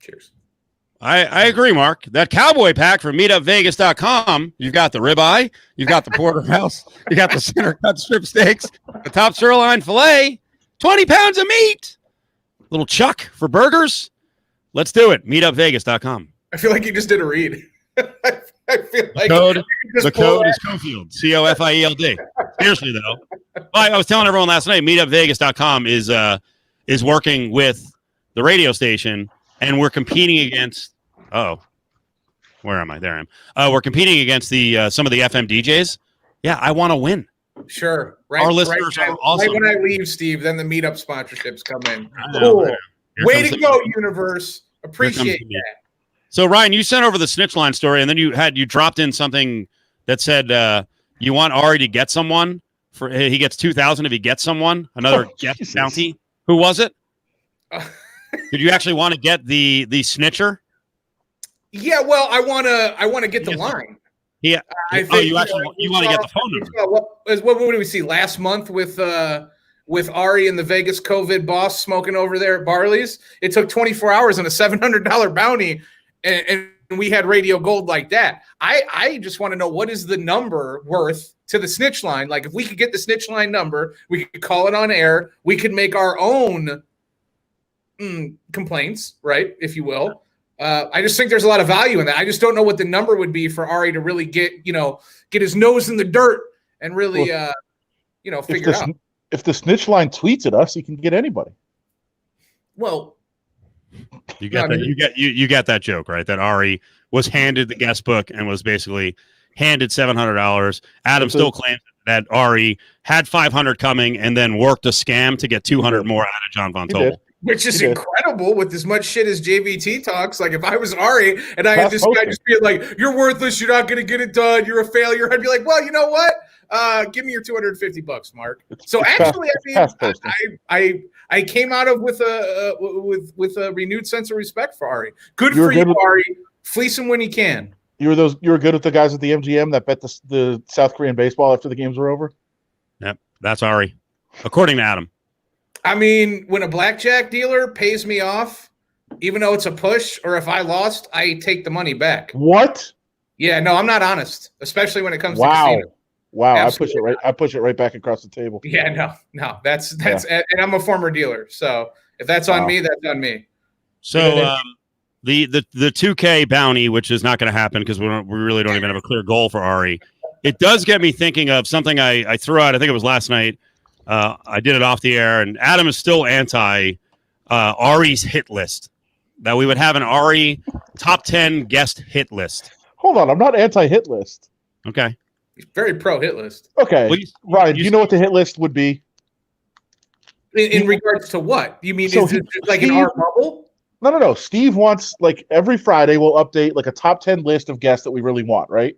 Cheers. I agree, Mark. That cowboy pack from meetupvegas.com, you've got the ribeye, you've got the porterhouse, you got the center cut strip steaks, the top sirloin filet, 20 pounds of meat, little chuck for burgers. Let's do it. Meetupvegas.com. I feel like you just did a read. I feel like the code is Cofield, COFIELD. Seriously, though, I was telling everyone last night, meetupvegas.com is working with the radio station, and we're competing against. Where am I? There I am. We're competing against the some of the FM DJs. Yeah, I want to win. Sure. Right. Our listeners are awesome. Right when I leave, Steve, then the meetup sponsorships come in. Cool. Way to go, universe. Appreciate that. So Ryan, you sent over the snitch line story, and then you dropped in something that said you want Ari to get someone for he gets 2,000 if he gets someone, another guest bounty. Who was it? Did you actually want to get the snitcher? Yeah, well, I want to get the line. Yeah. You want to get the phone number. What did we see last month with Ari and the Vegas COVID boss smoking over there at Barley's? It took 24 hours and a $700 bounty, and we had radio gold like that. I just want to know, what is the number worth to the snitch line? Like, if we could get the snitch line number, we could call it on air. We could make our own complaints, right, if you will. I just think there's a lot of value in that. I just don't know what the number would be for Ari to really get his nose in the dirt and really, figure it out. If the snitch line tweets at us, he can get anybody. Well, you get that joke, right? That Ari was handed the guest book and was basically handed $700. Adam still claims that Ari had 500 coming and then worked a scam to get 200 more out of John Von Tobel. Which is incredible with as much shit as JVT talks. Like, if I was Ari and I had this guy just being like, "You're worthless, you're not going to get it done, you're a failure," I'd be like, "Well, you know what? Give me your $250, Mark." So actually, I came out of with a renewed sense of respect for Ari. Good for you, Ari. Fleece him when you can. You were good with the guys at the MGM that bet the South Korean baseball after the games were over. Yep, that's Ari, according to Adam. I mean, when a blackjack dealer pays me off, even though it's a push, or if I lost, I take the money back. What? Yeah, no, I'm not honest, especially when it comes to casino. Wow, absolutely. I push it right back across the table. Yeah, no, that's and I'm a former dealer, so if that's on me, that's on me. So the 2K bounty, which is not going to happen because we really don't even have a clear goal for Ari. It does get me thinking of something I threw out. I think it was last night. I did it off the air, and Adam is still anti Ari's hit list. That we would have an Ari top 10 guest hit list. Hold on, I'm not anti-hit list. Okay. He's very pro hit list. Okay. Well, Ryan, do you know what the hit list would be? In regards to what? You mean, is it like an art bubble? No. Steve wants, like, every Friday we'll update like a top 10 list of guests that we really want, right?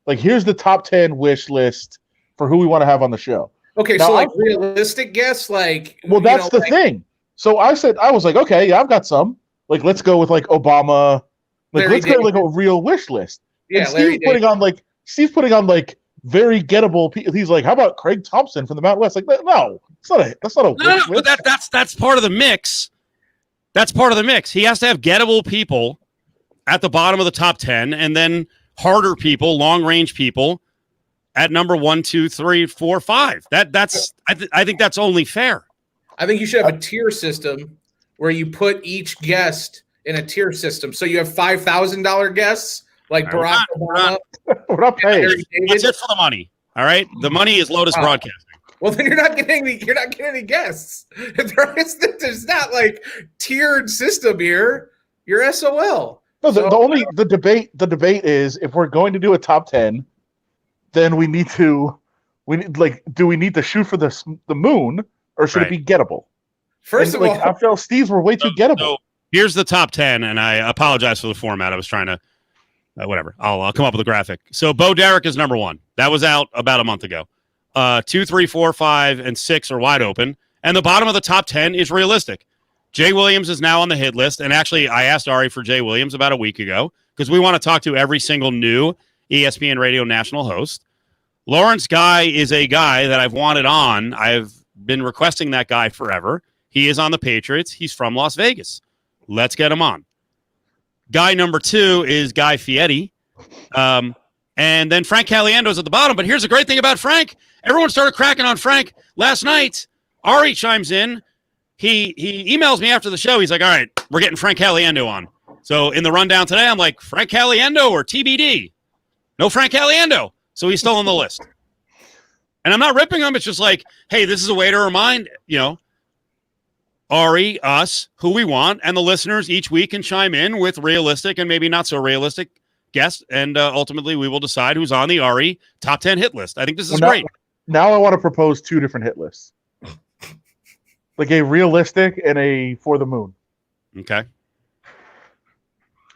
Like, here's the top 10 wish list for who we want to have on the show. Okay, now, so like realistic guests, like, well, that's the thing. So I was like, okay, yeah, I've got some. Like, let's go with like Obama. Like, let's go like a real wish list. Yeah, and Steve's putting on like very gettable people. He's like, how about Craig Thompson from the Mountain West? Like, no, that's not a wish list. But that's part of the mix. That's part of the mix. He has to have gettable people at the bottom of the top 10, and then harder people, long range people at number 1, 2, 3, 4, 5. I think that's only fair. I think you should have a tier system where you put each guest in a tier system. So you have $5,000 guests like Barack Obama. We're not paying. That's it for the money. All right, the money is Lotus Broadcasting. Well, then you're not getting any guests. There's not like tiered system here. You're SOL. No, the debate is, if we're going to do a top 10. Then do we need to shoot for the moon, or should it be gettable? First of all, I felt Steve's were way too gettable. So here's the top 10, and I apologize for the format. I was trying to, whatever. I'll come up with a graphic. So Bo Derek is number 1. That was out about a month ago. 2, 3, 4, 5, and 6 are wide open, and the bottom of the top 10 is realistic. Jay Williams is now on the hit list, and actually, I asked Ari for Jay Williams about a week ago because we want to talk to every single new ESPN Radio national host. Lawrence Guy is a guy that I've wanted on. I've been requesting that guy forever. He is on the Patriots. He's from Las Vegas. Let's get him on. Guy number 2 is Guy Fieri. And then Frank Caliendo's at the bottom. But here's the great thing about Frank. Everyone started cracking on Frank last night. Ari chimes in. He emails me after the show. He's like, all right, we're getting Frank Caliendo on. So in the rundown today, I'm like, Frank Caliendo or TBD? No Frank Caliendo. So he's still on the list. And I'm not ripping him. It's just like, hey, this is a way to remind, Ari, us, who we want, and the listeners each week can chime in with realistic and maybe not so realistic guests. And ultimately, we will decide who's on the Ari top 10 hit list. I think this is great. Now I want to propose 2 different hit lists. Like a realistic and a for the moon. Okay.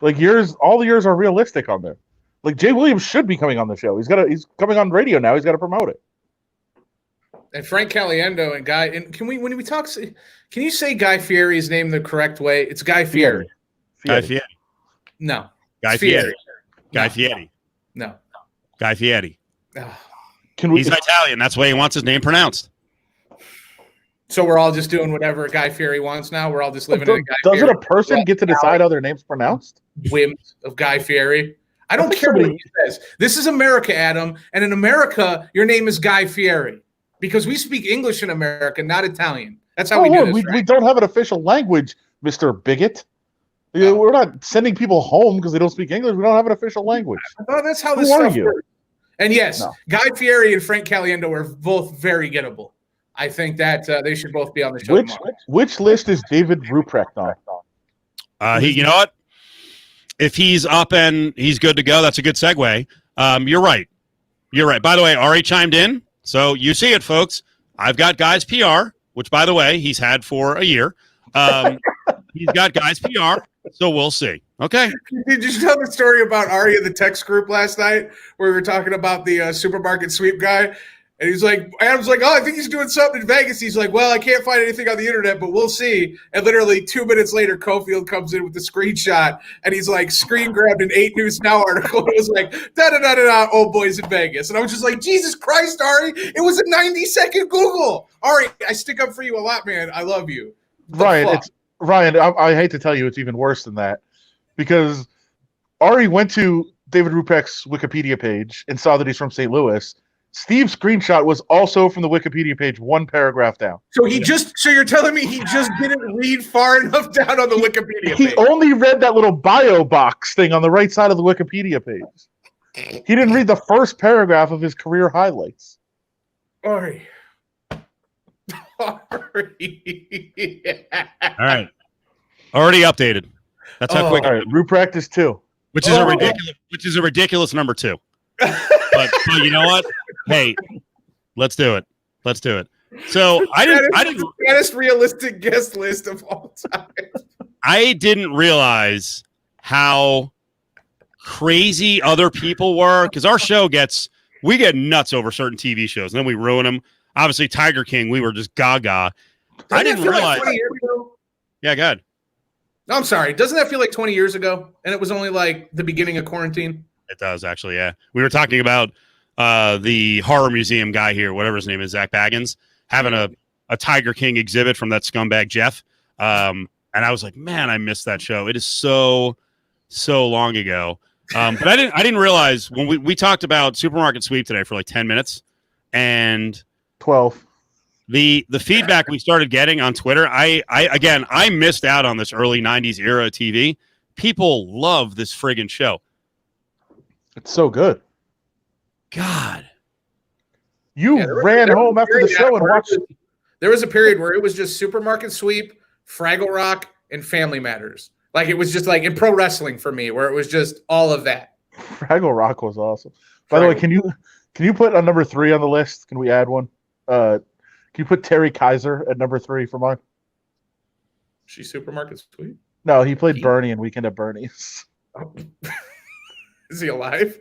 Like yours, all the years are realistic on there. Like Jay Williams should be coming on the show. He's coming on radio now. He's got to promote it. And Frank Caliendo and Guy. And can you say Guy Fieri's name the correct way? It's Guy Fieri. Guy Fieri. No. Guy Fieri. Guy Fieri. No. Guy Fieri. Oh. He's Italian. That's why he wants his name pronounced. So we're all just doing whatever Guy Fieri wants now. We're all just living in a Guy Doesn't Fieri. a person get to decide how their name's pronounced? Whims of Guy Fieri. I don't care what he says. This is America, Adam. And in America, your name is Guy Fieri. Because we speak English in America, not Italian. That's how we do this. We don't have an official language, Mr. Bigot. Oh. We're not sending people home because they don't speak English. We don't have an official language. Oh, that's how this Who are stuff you? works. And yes, No. Guy Fieri and Frank Caliendo are both very gettable. I think that they should both be on the show. Which list is David Ruprecht on? You know what? If he's up and he's good to go, that's a good segue. You're right. You're right. By the way, Ari chimed in. So you see it, folks. I've got Guy's PR, which, by the way, he's had for a year. He's got Guy's PR, so we'll see. Okay. Did you tell the story about Ari in the text group last night where we were talking about the supermarket sweep guy? And he's like, Adam's like, oh, I think he's doing something in Vegas. He's like, well, I can't find anything on the internet, but we'll see. And literally 2 minutes later, Cofield comes in with the screenshot, and he's like, screen grabbed an 8 News Now article. And it was like, da-da-da-da-da, old boys in Vegas. And I was just like, Jesus Christ, Ari, it was a 90-second Google. Ari, I stick up for you a lot, man. I love you. Ryan, I hate to tell you, it's even worse than that. Because Ari went to David Ruprecht's Wikipedia page and saw that he's from St. Louis. Steve's screenshot was also from the Wikipedia page, one paragraph down. So so you're telling me he just didn't read far enough down on the Wikipedia page? He only read that little bio box thing on the right side of the Wikipedia page. He didn't read the first paragraph of his career highlights. Ari. All right. Already updated. That's how quick. All right, Ruprecht is 2. Which is a ridiculous number 2. But you know what? Hey, let's do it. So I didn't the saddest realistic guest list of all time. I didn't realize how crazy other people were, because our show we get nuts over certain TV shows and then we ruin them. Obviously, Tiger King, we were just gaga. I didn't realize. Like 20 years ago? Yeah, go ahead. No, I'm sorry. Doesn't that feel like 20 years ago? And it was only like the beginning of quarantine. It does, actually, yeah. We were talking about the horror museum guy here, whatever his name is, Zach Baggins, having a Tiger King exhibit from that scumbag Jeff. And I was like, man, I missed that show. It is so long ago. But I didn't realize when we talked about Supermarket Sweep today for like 10 minutes and 12. The feedback we started getting on Twitter, I missed out on this early 90s era TV. People love this friggin' show. It's so good. God. You ran home after the show and watched. There was a period where it was just Supermarket Sweep, Fraggle Rock, and Family Matters. Like it was just like in pro wrestling for me, where it was just all of that. Fraggle Rock was awesome. By the way, can you put a number 3 on the list? Can we add one? Can you put Terry Kaiser at number 3 for mine? She's Supermarket Sweep? No, he played Bernie in Weekend at Bernie's. Oh. Is he alive?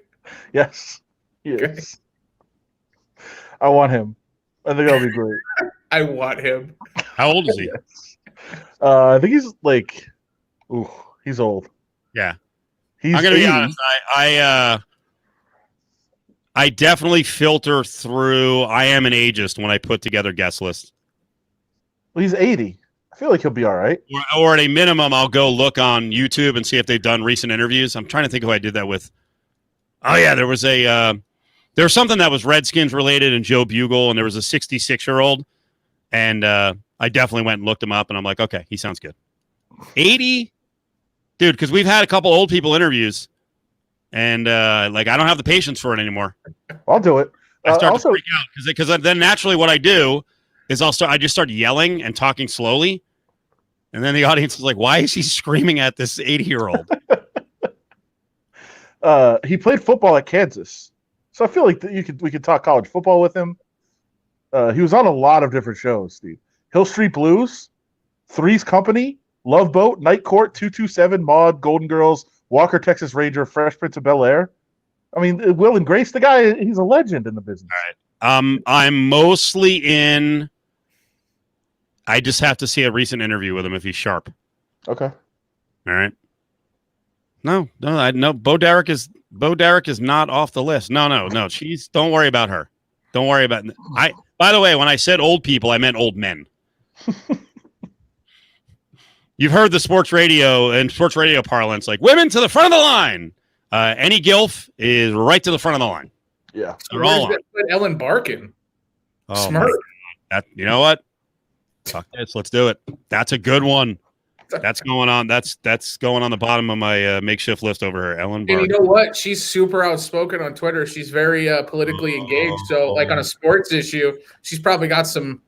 Yes, he is. I want him. I think that'll be great. I want him. How old is he? Yes. I think he's like, he's old. Yeah. He's I'm gonna 80. be honest. I definitely filter through. I am an ageist when I put together guest lists. Well, he's 80. I feel like he'll be all right. Or at a minimum, I'll go look on YouTube and see if they've done recent interviews. I'm trying to think who I did that with. Oh yeah, there was something that was Redskins related and Joe Bugle, and there was a 66-year-old, and I definitely went and looked him up, and I'm like, okay, he sounds good. 80, dude, because we've had a couple old people interviews, and I don't have the patience for it anymore. I'll do it. I start to freak out because then naturally what I do is I just start yelling and talking slowly, and then the audience is like, why is he screaming at this 80-year-old? He played football at Kansas, so I feel like we could talk college football with him. He was on a lot of different shows, Steve. Hill Street Blues, Three's Company, Love Boat, Night Court, 227, Maud, Golden Girls, Walker, Texas Ranger, Fresh Prince of Bel-Air. I mean, Will and Grace, the guy, he's a legend in the business. All right. I'm mostly in. I just have to see a recent interview with him if he's sharp. Okay. All right. No. Bo Derek is not off the list. No. Don't worry about her. Don't worry about. By the way, when I said old people, I meant old men. You've heard the sports radio parlance, like women to the front of the line. Any GILF is right to the front of the line. Yeah. They're all on. Ellen Barkin. Oh, Smart. That, you know what? Fuck this. Let's do it. That's a good one. That's going on. That's going on the bottom of my makeshift list over here. Ellen Barkin. And you know what? She's super outspoken on Twitter. She's very politically engaged. So, like on a sports issue, she's probably got some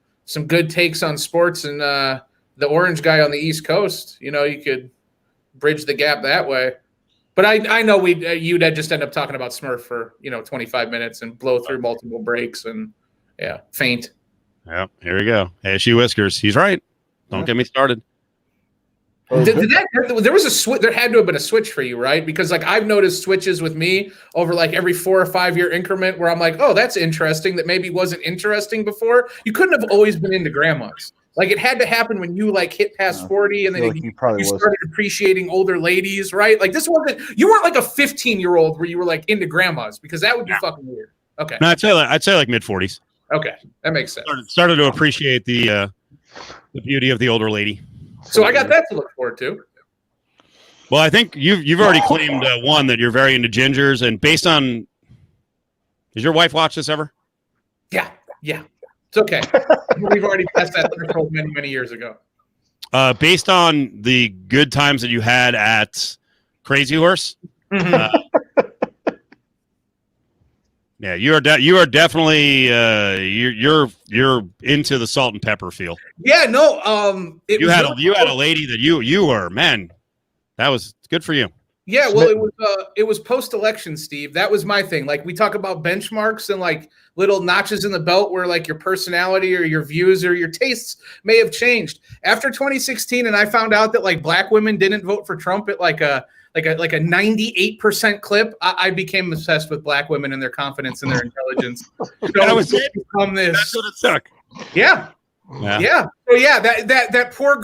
good takes on sports. And the orange guy on the East Coast, you could bridge the gap that way. But I know you'd just end up talking about Smurf for 25 minutes and blow through multiple breaks and faint. Yeah, here we go. ASU Whiskers. He's right. Don't get me started. There was a switch. There had to have been a switch for you, right? Because like I've noticed switches with me over like every 4 or 5 year increment where I'm like, oh, that's interesting. That maybe wasn't interesting before. You couldn't have always been into grandmas. Like it had to happen when you like hit past 40 and then like you probably started appreciating older ladies, right? Like this wasn't. You weren't like a 15-year-old where you were like into grandmas because that would be fucking weird. Okay. No, I'd say like mid 40s. Okay, that makes sense. Started to appreciate the beauty of the older lady. So I got that to look forward to. Well, I think you've already claimed one that you're very into gingers, and based on, does your wife watch this ever? Yeah, it's okay. We've already passed that threshold many years ago. Based on the good times that you had at Crazy Horse, yeah, you are definitely you're into the salt and pepper feel. Yeah, no. You had a lady that you were, man. That was good for you. Yeah, well, it was post-election, Steve. That was my thing. Like we talk about benchmarks and like little notches in the belt where like your personality or your views or your tastes may have changed after 2016. And I found out that like black women didn't vote for Trump at like a 98% clip. I became obsessed with black women and their confidence and their intelligence. So that was it. That's what it took. Yeah. So yeah, that poor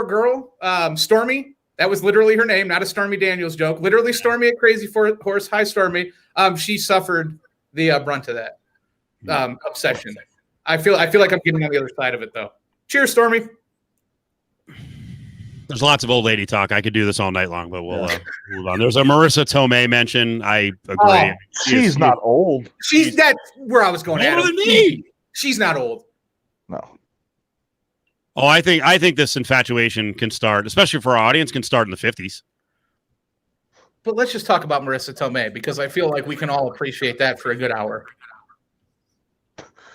girl, Stormy. That was literally her name, not a Stormy Daniels joke. Literally, Stormy at Crazy Horse. Hi, Stormy. She suffered the brunt of that obsession. I feel like I'm getting on the other side of it, though. Cheers, Stormy. There's lots of old lady talk. I could do this all night long, but we'll move on. There's a Marissa Tomei mention. I agree. Oh, she's not old. That's where I was going. Older than me. She's not old. No. Oh, I think this infatuation can start, especially for our audience, can start in the 50s. But let's just talk about Marissa Tomei because I feel like we can all appreciate that for a good hour.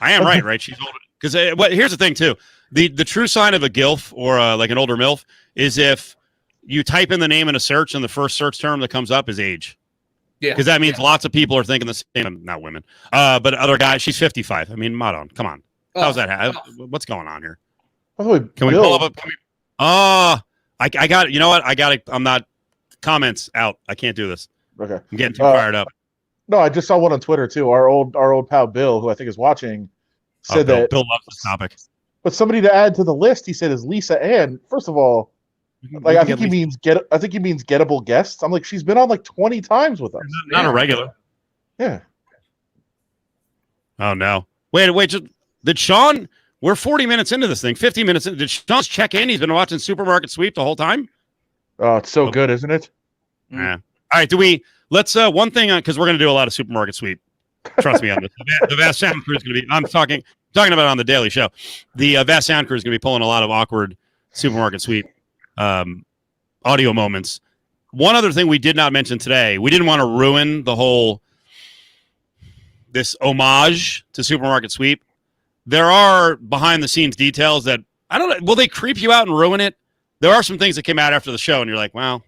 I am right? She's older. Because here's the thing too: the true sign of a GILF or like an older MILF is if you type in the name in a search and the first search term that comes up is age. Yeah, because that means lots of people are thinking the same. Not women, but other guys. She's 55. I mean, Madon, come on. How's that? What's going on here? Can we pull up? I got it. You know what? I got it. I'm not. Comments out. I can't do this. Okay. I'm getting too fired up. No, I just saw one on Twitter too. Our old pal Bill, who I think is watching, said that Bill loves this topic. But somebody to add to the list, he said, is Lisa Ann. First of all, I think he means gettable guests. I'm like, she's been on like 20 times with us. Not a regular. Yeah. Oh no. Wait. Did Sean? We're 40 minutes into this thing. 50 minutes in. Did Sean check in? He's been watching Supermarket Sweep the whole time. Oh, it's so good, isn't it? Yeah. All right. Let's one thing because we're going to do a lot of Supermarket Sweep. Trust me on this. The Vast Sound Crew is going to be. I'm talking about it on the Daily Show. The Vast Sound Crew is going to be pulling a lot of awkward Supermarket Sweep audio moments. One other thing we did not mention today. We didn't want to ruin the whole this homage to Supermarket Sweep. There are behind the scenes details that I don't know. Will they creep you out and ruin it? There are some things that came out after the show, and you're like, well,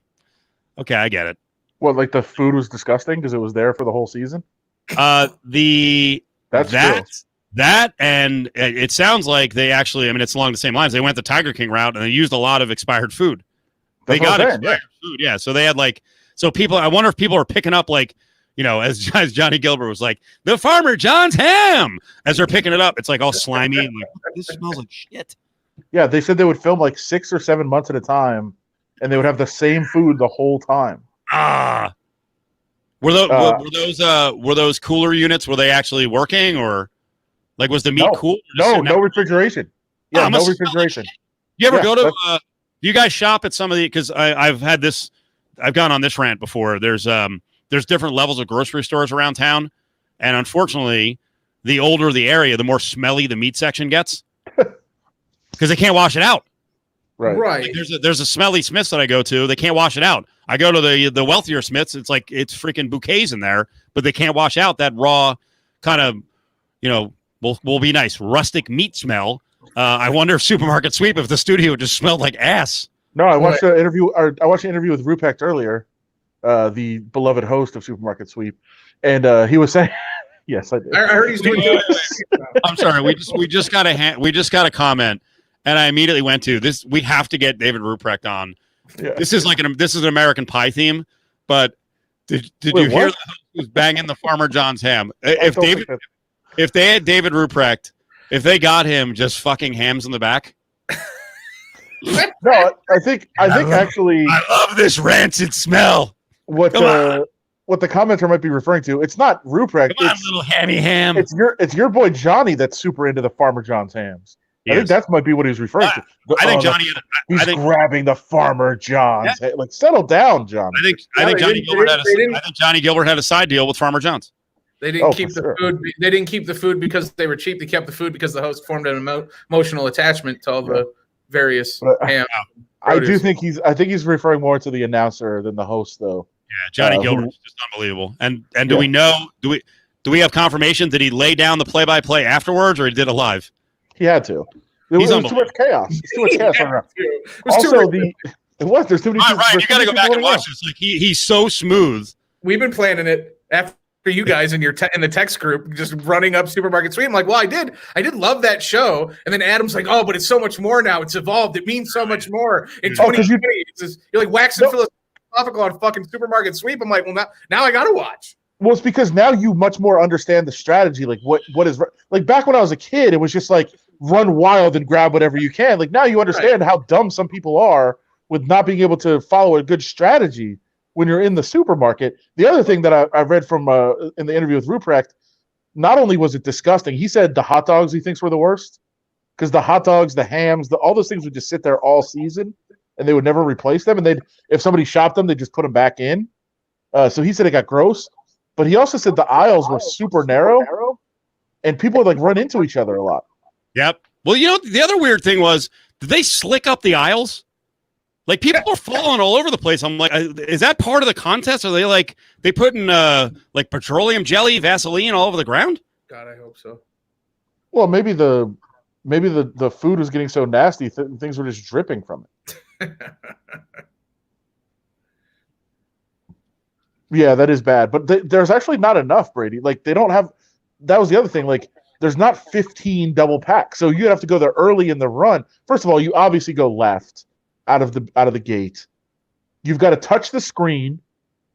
okay, I get it. What, like the food was disgusting because it was there for the whole season? That and it sounds like they actually, I mean, it's along the same lines. They went the Tiger King route, and they used a lot of expired food. They That's what got I'm saying, expired food. Yeah. So they had people. I wonder if people are picking up as Johnny Gilbert was like, the Farmer John's ham as they're picking it up. It's like all slimy and like, this smells like shit. Yeah, they said they would film like 6 or 7 months at a time, and they would have the same food the whole time. Were those cooler units? Were they actually working, or like was the meat cool? No refrigeration. Yeah, no refrigeration. You ever go to? Do you guys shop at some of the? Because I've had this. I've gone on this rant before. There's different levels of grocery stores around town, and unfortunately, the older the area, the more smelly the meat section gets because they can't wash it out. Right. Like there's a smelly Smith's that I go to. They can't wash it out. I go to the wealthier Smith's. It's like it's freaking bouquets in there, but they can't wash out that raw kind of, will be nice rustic meat smell. I wonder if Supermarket Sweep, if the studio just smelled like ass. No, I watched an interview. I watched an interview with Ruprecht earlier, the beloved host of Supermarket Sweep, and he was saying, "Yes, I did." I heard he's doing. I'm sorry. We just got a comment, and I immediately went to this. We have to get David Ruprecht on. Yeah. This is an American Pie theme, but did you hear who's banging the Farmer John's ham? If they had David Ruprecht, if they got him just fucking hams in the back. No, I think actually I love this rancid smell. What the commenter might be referring to, it's not Ruprecht. Come on, little hammy ham. It's your boy Johnny that's super into the Farmer John's hams. I think that might be what he's referring to. I think Johnny. He's grabbing the Farmer John's. Yeah. Like, settle down, Johnny. I think Johnny Gilbert had a side deal with Farmer John's. They didn't keep the food. They didn't keep the food because they were cheap. They kept the food because the host formed an emotional attachment to all the various ham. I think he's referring more to the announcer than the host, though. Yeah, Johnny Gilbert's just unbelievable. And do we know? Do we have confirmation? Did he lay down the play-by-play afterwards, or he did it live? He had to. There was too much chaos. There's too much chaos. There's too many. Ryan, you got to go back and watch this. Like he's so smooth. We've been planning it after you guys in in the text group, just running up Supermarket Sweep. I'm like, well, I did love that show. And then Adam's like, oh, but it's so much more now. It's evolved. It means so much more. In 2020, you're like waxing philosophical on fucking Supermarket Sweep. I'm like, well, now I got to watch. Well, it's because now you much more understand the strategy. Like what is like back when I was a kid, it was just like run wild and grab whatever you can. Like now you understand how dumb some people are with not being able to follow a good strategy when you're in the supermarket. The other thing that I read from in the interview with Ruprecht, not only was it disgusting, he said the hot dogs he thinks were the worst because the hot dogs, the hams, all those things would just sit there all season and they would never replace them. And if somebody shopped them, they'd just put them back in. So he said it got gross. But he also said the aisles were super narrow, and people would like run into each other a lot. Yep. Well, the other weird thing was, did they slick up the aisles? Like people are falling all over the place. I'm like, is that part of the contest? Are they putting like petroleum jelly, Vaseline all over the ground? God, I hope so. Well, maybe the food was getting so nasty, things were just dripping from it. Yeah, that is bad. But there's actually not enough, Brady. Like they don't have. That was the other thing. Like there's not 15 double packs, so you have to go there early in the run. First of all, you obviously go left out of the gate. You've got to touch the screen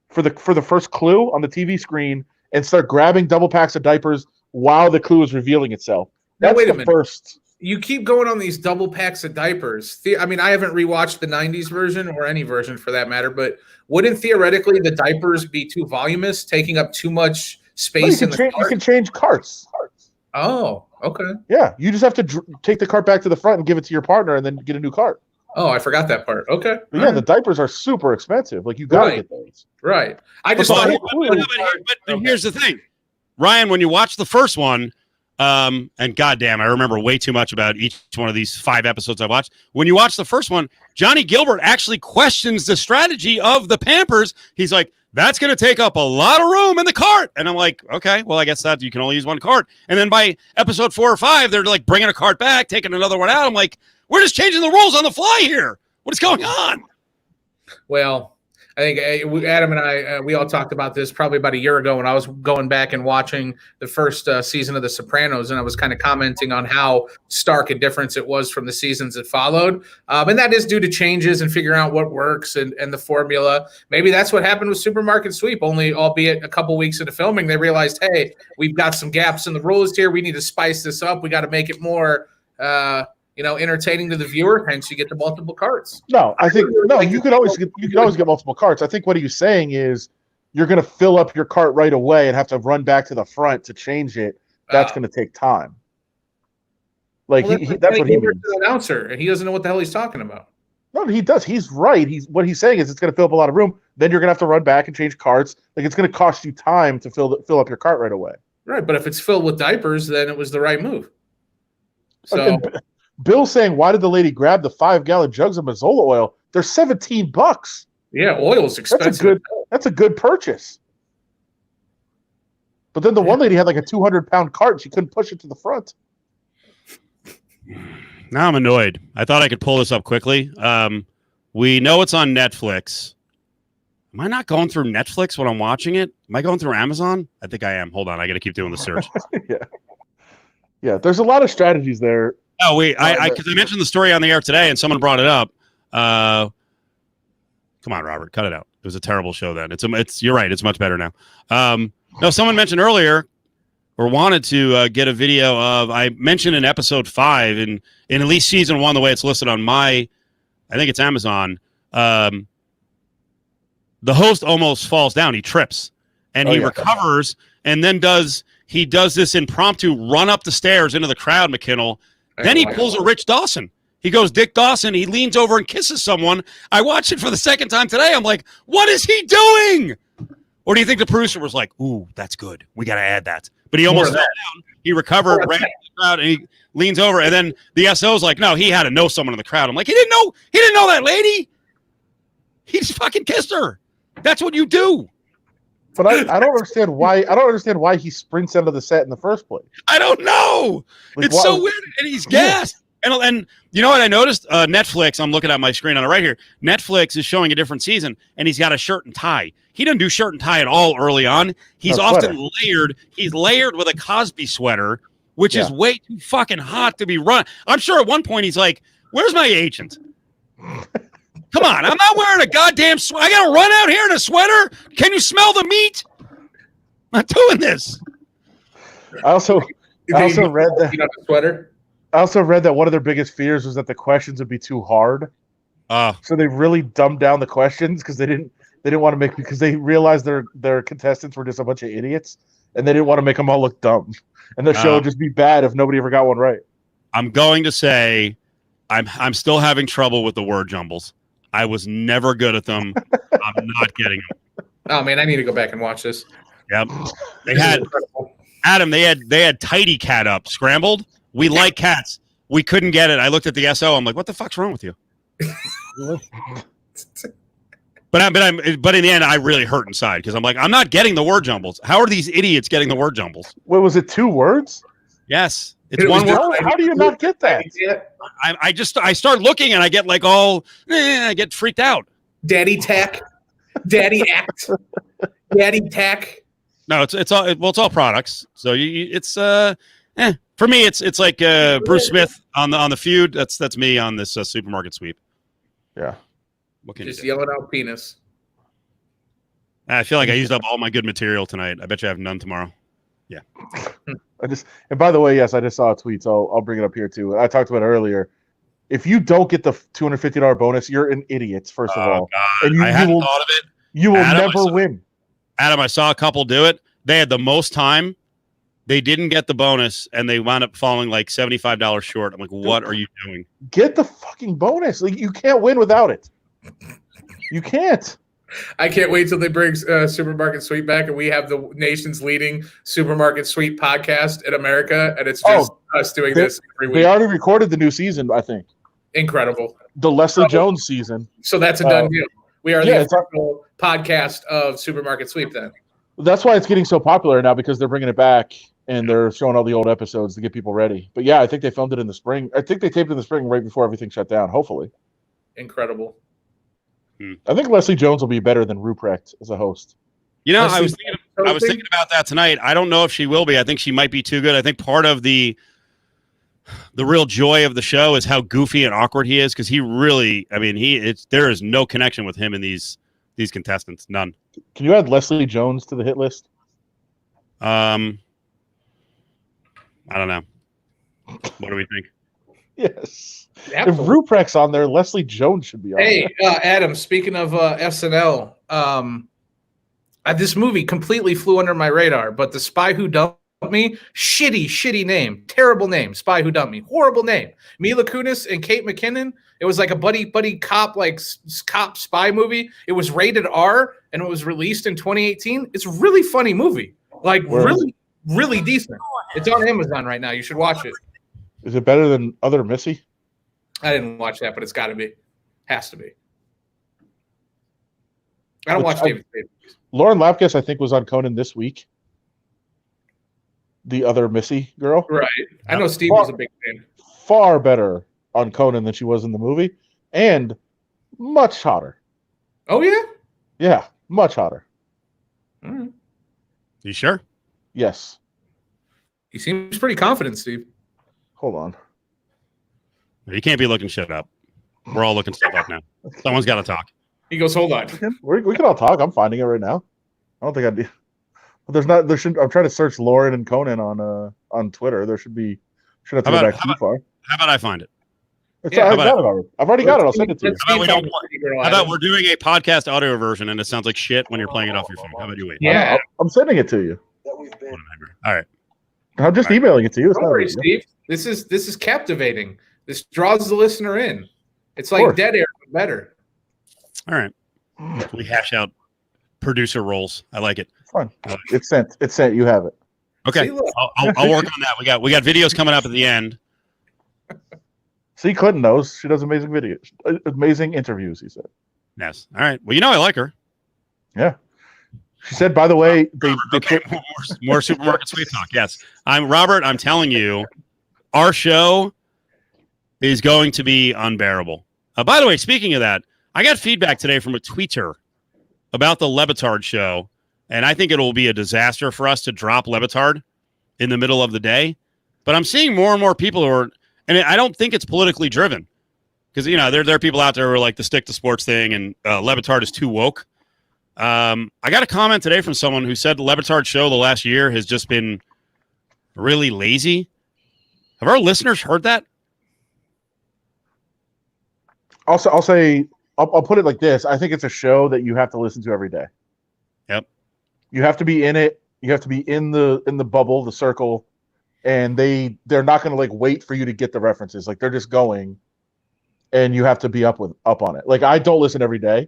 for the first clue on the TV screen and start grabbing double packs of diapers while the clue is revealing itself. That's wait a minute. First. You keep going on these double packs of diapers. I mean, I haven't rewatched the 90s version or any version for that matter, but wouldn't theoretically the diapers be too voluminous, taking up too much space in the cart? You can change carts. Oh, okay. Yeah, you just have to take the cart back to the front and give it to your partner and then get a new cart. Oh, I forgot that part. Okay. But yeah, the diapers are super expensive. Like you got to get those. Right. I just thought. But here's the thing, Ryan. When you watch the first one, and goddamn, I remember way too much about each one of these 5 episodes I watched. When you watch the first one, Johnny Gilbert actually questions the strategy of the Pampers. He's like, that's going to take up a lot of room in the cart. And I'm like, okay, well, I guess that you can only use one cart. And then by episode 4 or 5, they're like bringing a cart back, taking another one out. I'm like, we're just changing the rules on the fly here. What is going on? Well, I think Adam and I, we all talked about this probably about a year ago when I was going back and watching the first season of The Sopranos, and I was kind of commenting on how stark a difference it was from the seasons that followed. And that is due to changes and figuring out what works and the formula. Maybe that's what happened with Supermarket Sweep, only albeit a couple weeks into filming, they realized, hey, we've got some gaps in the rules here. We need to spice this up. We got to make it more entertaining to the viewer, hence you get the multiple carts. No, I think you could always get multiple carts. I think what he's saying is you're going to fill up your cart right away and have to run back to the front to change it. That's going to take time. That's what he means. The announcer, and he doesn't know what the hell he's talking about. No, he does. He's right. What he's saying is it's going to fill up a lot of room. Then you're going to have to run back and change carts. Like it's going to cost you time to fill up your cart right away. Right, but if it's filled with diapers, then it was the right move. So. Bill's saying, why did the lady grab the 5-gallon jugs of Mazola oil? They're $17. Yeah, oil's expensive. That's a good purchase. But then the one lady had like a 200-pound cart. She couldn't push it to the front. Now I'm annoyed. I thought I could pull this up quickly. We know it's on Netflix. Am I not going through Netflix when I'm watching it? Am I going through Amazon? I think I am. Hold on. I got to keep doing the search. Yeah. There's a lot of strategies there. Oh, wait, because I mentioned the story on the air today and someone brought it up. Come on, Robert, cut it out. It was a terrible show then. You're right. It's much better now. No, someone mentioned earlier or wanted to get a video of, I mentioned in episode 5 in at least season 1, the way it's listed on I think it's Amazon. The host almost falls down. He trips and he recovers and then does this impromptu run up the stairs into the crowd, McKinnell. Then he pulls a Rich Dawson. He goes Dick Dawson. He leans over and kisses someone. I watched it for the second time today. I'm like, what is he doing? Or do you think the producer was like, ooh, that's good. We got to add that. But he almost fell down. He recovered, ran into the crowd, and he leans over. And then the SO's like, no, he had to know someone in the crowd. I'm like, he didn't know that lady. He just fucking kissed her. That's what you do. But I don't understand why. I don't understand why he sprints out of the set in the first place. I don't know. It's so weird, and he's gassed. And you know what I noticed? Netflix. I'm looking at my screen on it right here. Netflix is showing a different season, and he's got a shirt and tie. He doesn't do shirt and tie at all early on. He's often layered. He's layered with a Cosby sweater, which is way too fucking hot to be run. I'm sure at one point he's like, "Where's my agent?" Come on, I'm not wearing a goddamn sweater. I got to run out here in a sweater? Can you smell the meat? I'm not doing this. I also read that sweater. I also read that one of their biggest fears was that the questions would be too hard. So they really dumbed down the questions because they didn't want to make, because they realized their contestants were just a bunch of idiots and they didn't want to make them all look dumb. And the show would just be bad if nobody ever got one right. I'm going to say I'm still having trouble with the word jumbles. I was never good at them. I'm not getting them. Oh man, I need to go back and watch this. Yep. They had Adam. They had Tidy Cat up scrambled. We like cats. We couldn't get it. I looked at the SO. I'm like, what the fuck's wrong with you? But in the end, I really hurt inside because I'm like, I'm not getting the word jumbles. How are these idiots getting the word jumbles? Wait, was it 2 words? Yes. It's one word. How do you not get that? I start looking and I get like I get freaked out. Daddy tack, daddy act, daddy tack. No, it's all products. So it's for me it's like Bruce Smith on the feud. That's me on this supermarket sweep. Yeah. What can just you do? yelling out penis. I feel like I used up all my good material tonight. I bet you I have none tomorrow. Yeah. And by the way, yes, I just saw a tweet, so I'll bring it up here too. I talked about it earlier. If you don't get the $250 bonus, you're an idiot, first of all. God. And I hadn't thought of it. You will never win. Adam, I saw a couple do it. They had the most time. They didn't get the bonus, and they wound up falling like $75 short. I'm like, what are you doing? Get the fucking bonus. Like, you can't win without it. You can't. I can't wait till they bring Supermarket Sweep back and we have the nation's leading Supermarket Sweep podcast in America, and it's just us doing this every week. They already recorded the new season, I think. Incredible. The Leslie Jones season. So that's a done deal. We are the official podcast of Supermarket Sweep then. That's why it's getting so popular now, because they're bringing it back and they're showing all the old episodes to get people ready. But yeah, I think they filmed it in the spring. I think they taped it in the spring right before everything shut down, hopefully. Incredible. I think Leslie Jones will be better than Ruprecht as a host. You know, I was thinking about that tonight. I don't know if she will be. I think she might be too good. I think part of the real joy of the show is how goofy and awkward he is, because he really, I mean, there is no connection with him in these contestants. None. Can you add Leslie Jones to the hit list? I don't know. What do we think? Yes. If Ruprecht's on there, Leslie Jones should be on there. Hey, Adam, speaking of SNL, this movie completely flew under my radar, but The Spy Who Dumped Me, shitty name, terrible name. Spy Who Dumped Me, horrible name. Mila Kunis and Kate McKinnon. It was like a buddy cop, like cop spy movie. It was rated R and it was released in 2018. It's a really funny movie, like really decent. It's on Amazon right now. You should watch it. Is it better than Other Missy? I didn't watch that, but it's got to be. Has to be. I don't watch David Spade. Lauren Lapkus, I think, was on Conan this week. The Other Missy girl. Right. I know Steve was a big fan. Far better on Conan than she was in the movie. And much hotter. Oh, yeah? Yeah, much hotter. All right. You sure? Yes. He seems pretty confident, Steve. Hold on. You can't be looking shit up. We're all looking stuff up now. Someone's got to talk. He goes, hold on. We can all talk. I'm finding it right now. I don't think I'd be. There should. I'm trying to search Lauren and Conan on Twitter. There should have to go back too far. How about I find it? I've already got it. I'll send it to you. How about we're doing a podcast audio version and it sounds like shit when you're playing it off your phone? How about you wait? Yeah. I'm sending it to you. All right. I'm just emailing it to you. Don't worry, Steve. This is captivating. This draws the listener in. It's like Dead Air, but better. All right. We hash out producer roles. I like it. Fine. It's sent. It's sent. You have it. Okay. I'll work on that. We got videos coming up at the end. See, Clinton knows. She does amazing videos, amazing interviews, he said. Yes. All right. Well, I like her. Yeah. She said, by the way, more supermarket sweet talk. Yes. I'm Robert. I'm telling you, our show is going to be unbearable. By the way, speaking of that, I got feedback today from a tweeter about the Le Batard show, and I think it'll be a disaster for us to drop Le Batard in the middle of the day. But I'm seeing more and more people who are, and I don't think it's politically driven, because there are people out there who are like the stick to sports thing, and Le Batard is too woke. I got a comment today from someone who said the Le Batard show the last year has just been really lazy. Have our listeners heard that? Also, I'll put it like this. I think it's a show that you have to listen to every day. Yep. You have to be in it. You have to be in the bubble, the circle, and they're not going to wait for you to get the references. Like, they're just going, and you have to be up on it. Like, I don't listen every day,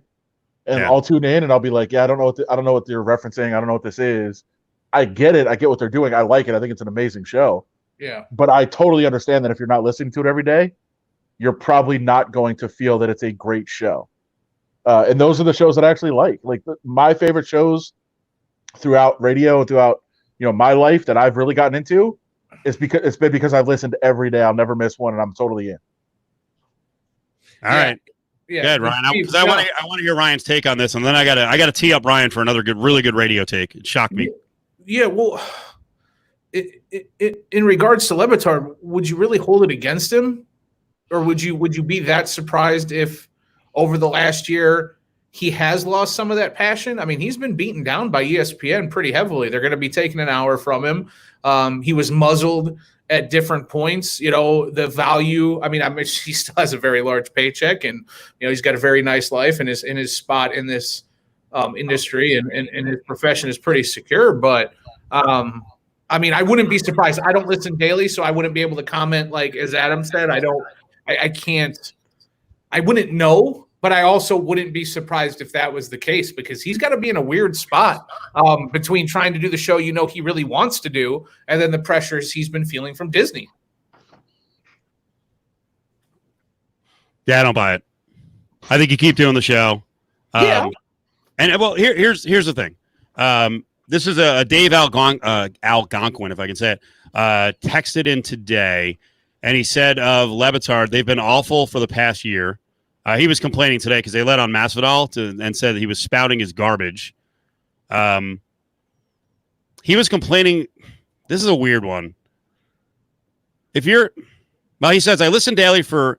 and I'll tune in and I'll be like, I don't know what they're referencing. I don't know what this is. I get it. I get what they're doing. I like it. I think it's an amazing show. Yeah. But I totally understand that if you're not listening to it every day, you're probably not going to feel that it's a great show. And those are the shows that I actually like. Like, my favorite shows throughout radio, throughout my life that I've really gotten into, is because I've listened every day. I'll never miss one, and I'm totally in. All right. Yeah. Good, Ryan. I want to hear Ryan's take on this, and then I gotta tee up Ryan for another really good radio take. It shocked me. Yeah. Well, in regards to Le Batard, would you really hold it against him? Or would you be that surprised if over the last year he has lost some of that passion? I mean, he's been beaten down by ESPN pretty heavily. They're going to be taking an hour from him. He was muzzled at different points. The value. I mean, he still has a very large paycheck, and he's got a very nice life, and his spot in this industry and his profession is pretty secure. But I mean, I wouldn't be surprised. I don't listen daily, so I wouldn't be able to comment like as Adam said. I can't. I wouldn't know, but I also wouldn't be surprised if that was the case, because he's got to be in a weird spot between trying to do the show he really wants to do, and then the pressures he's been feeling from Disney. Yeah, I don't buy it. I think you keep doing the show. Yeah. And well, here's the thing. This is a Dave Algonquin, if I can say it, texted in today. And he said of Le Batard, they've been awful for the past year. He was complaining today because they let on Masvidal and said he was spouting his garbage. He was complaining. This is a weird one. He says, I listened daily for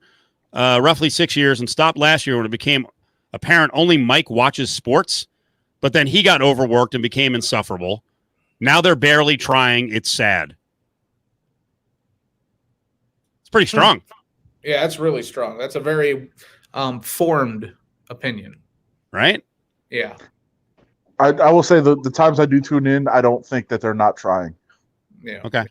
roughly 6 years and stopped last year when it became apparent only Mike watches sports, but then he got overworked and became insufferable. Now they're barely trying. It's sad. It's pretty strong. Yeah, that's really strong. That's a very formed opinion. Right? Yeah. I will say the times I do tune in, I don't think that they're not trying. Yeah. Okay.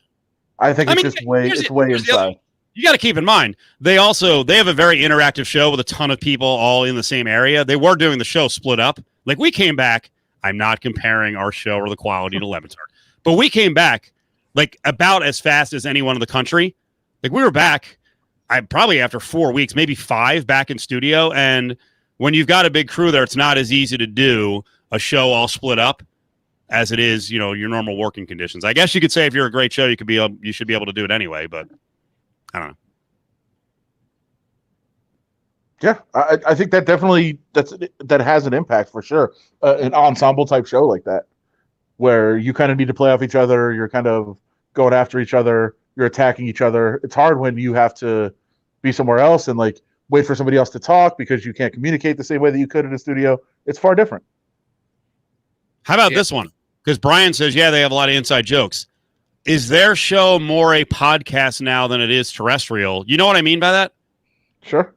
I think it's way inside. You got to keep in mind, they have a very interactive show with a ton of people all in the same area. They were doing the show split up. Like we came back. I'm not comparing our show or the quality to Levitard, but we came back like about as fast as anyone in the country. Like we were back, probably after 4 weeks, maybe 5 back in studio. And when you've got a big crew there, it's not as easy to do a show all split up as it is, your normal working conditions. I guess you could say if you're a great show, you should be able to do it anyway, but I don't know. Yeah, I think that definitely that has an impact for sure. An ensemble type show like that, where you kind of need to play off each other. You're kind of going after each other. You're attacking each other. It's hard when you have to be somewhere else and like wait for somebody else to talk because you can't communicate the same way that you could in a studio. It's far different. How about this one? Because Brian says, yeah, they have a lot of inside jokes. Is their show more a podcast now than it is terrestrial? You know what I mean by that? Sure.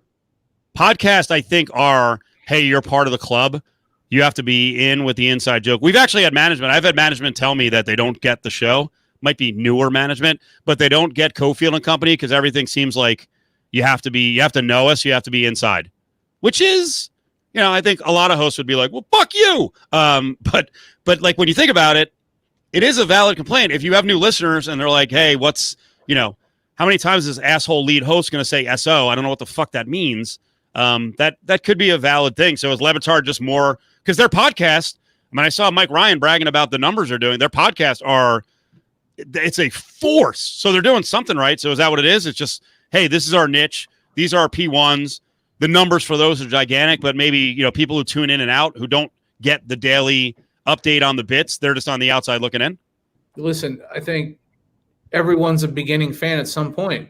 Podcasts, I think, are, hey, you're part of the club. You have to be in with the inside joke. We've actually had management. I've had management tell me that they don't get the show. Might be newer management, but they don't get Cofield and Company because everything seems like you have to know us. You have to be inside, which is, I think a lot of hosts would be like, well, fuck you. But like when you think about it, it is a valid complaint. If you have new listeners and they're like, hey, how many times is this asshole lead host going to say SO? I don't know what the fuck that means. That could be a valid thing. So is Levitard just more because their podcast? I saw Mike Ryan bragging about the numbers they're doing. Their podcasts it's a force. So they're doing something right. So is that what it is? It's just, hey, this is our niche. These are our P1s. The numbers for those are gigantic, but maybe, people who tune in and out who don't get the daily update on the bits, they're just on the outside looking in. Listen, I think everyone's a beginning fan at some point.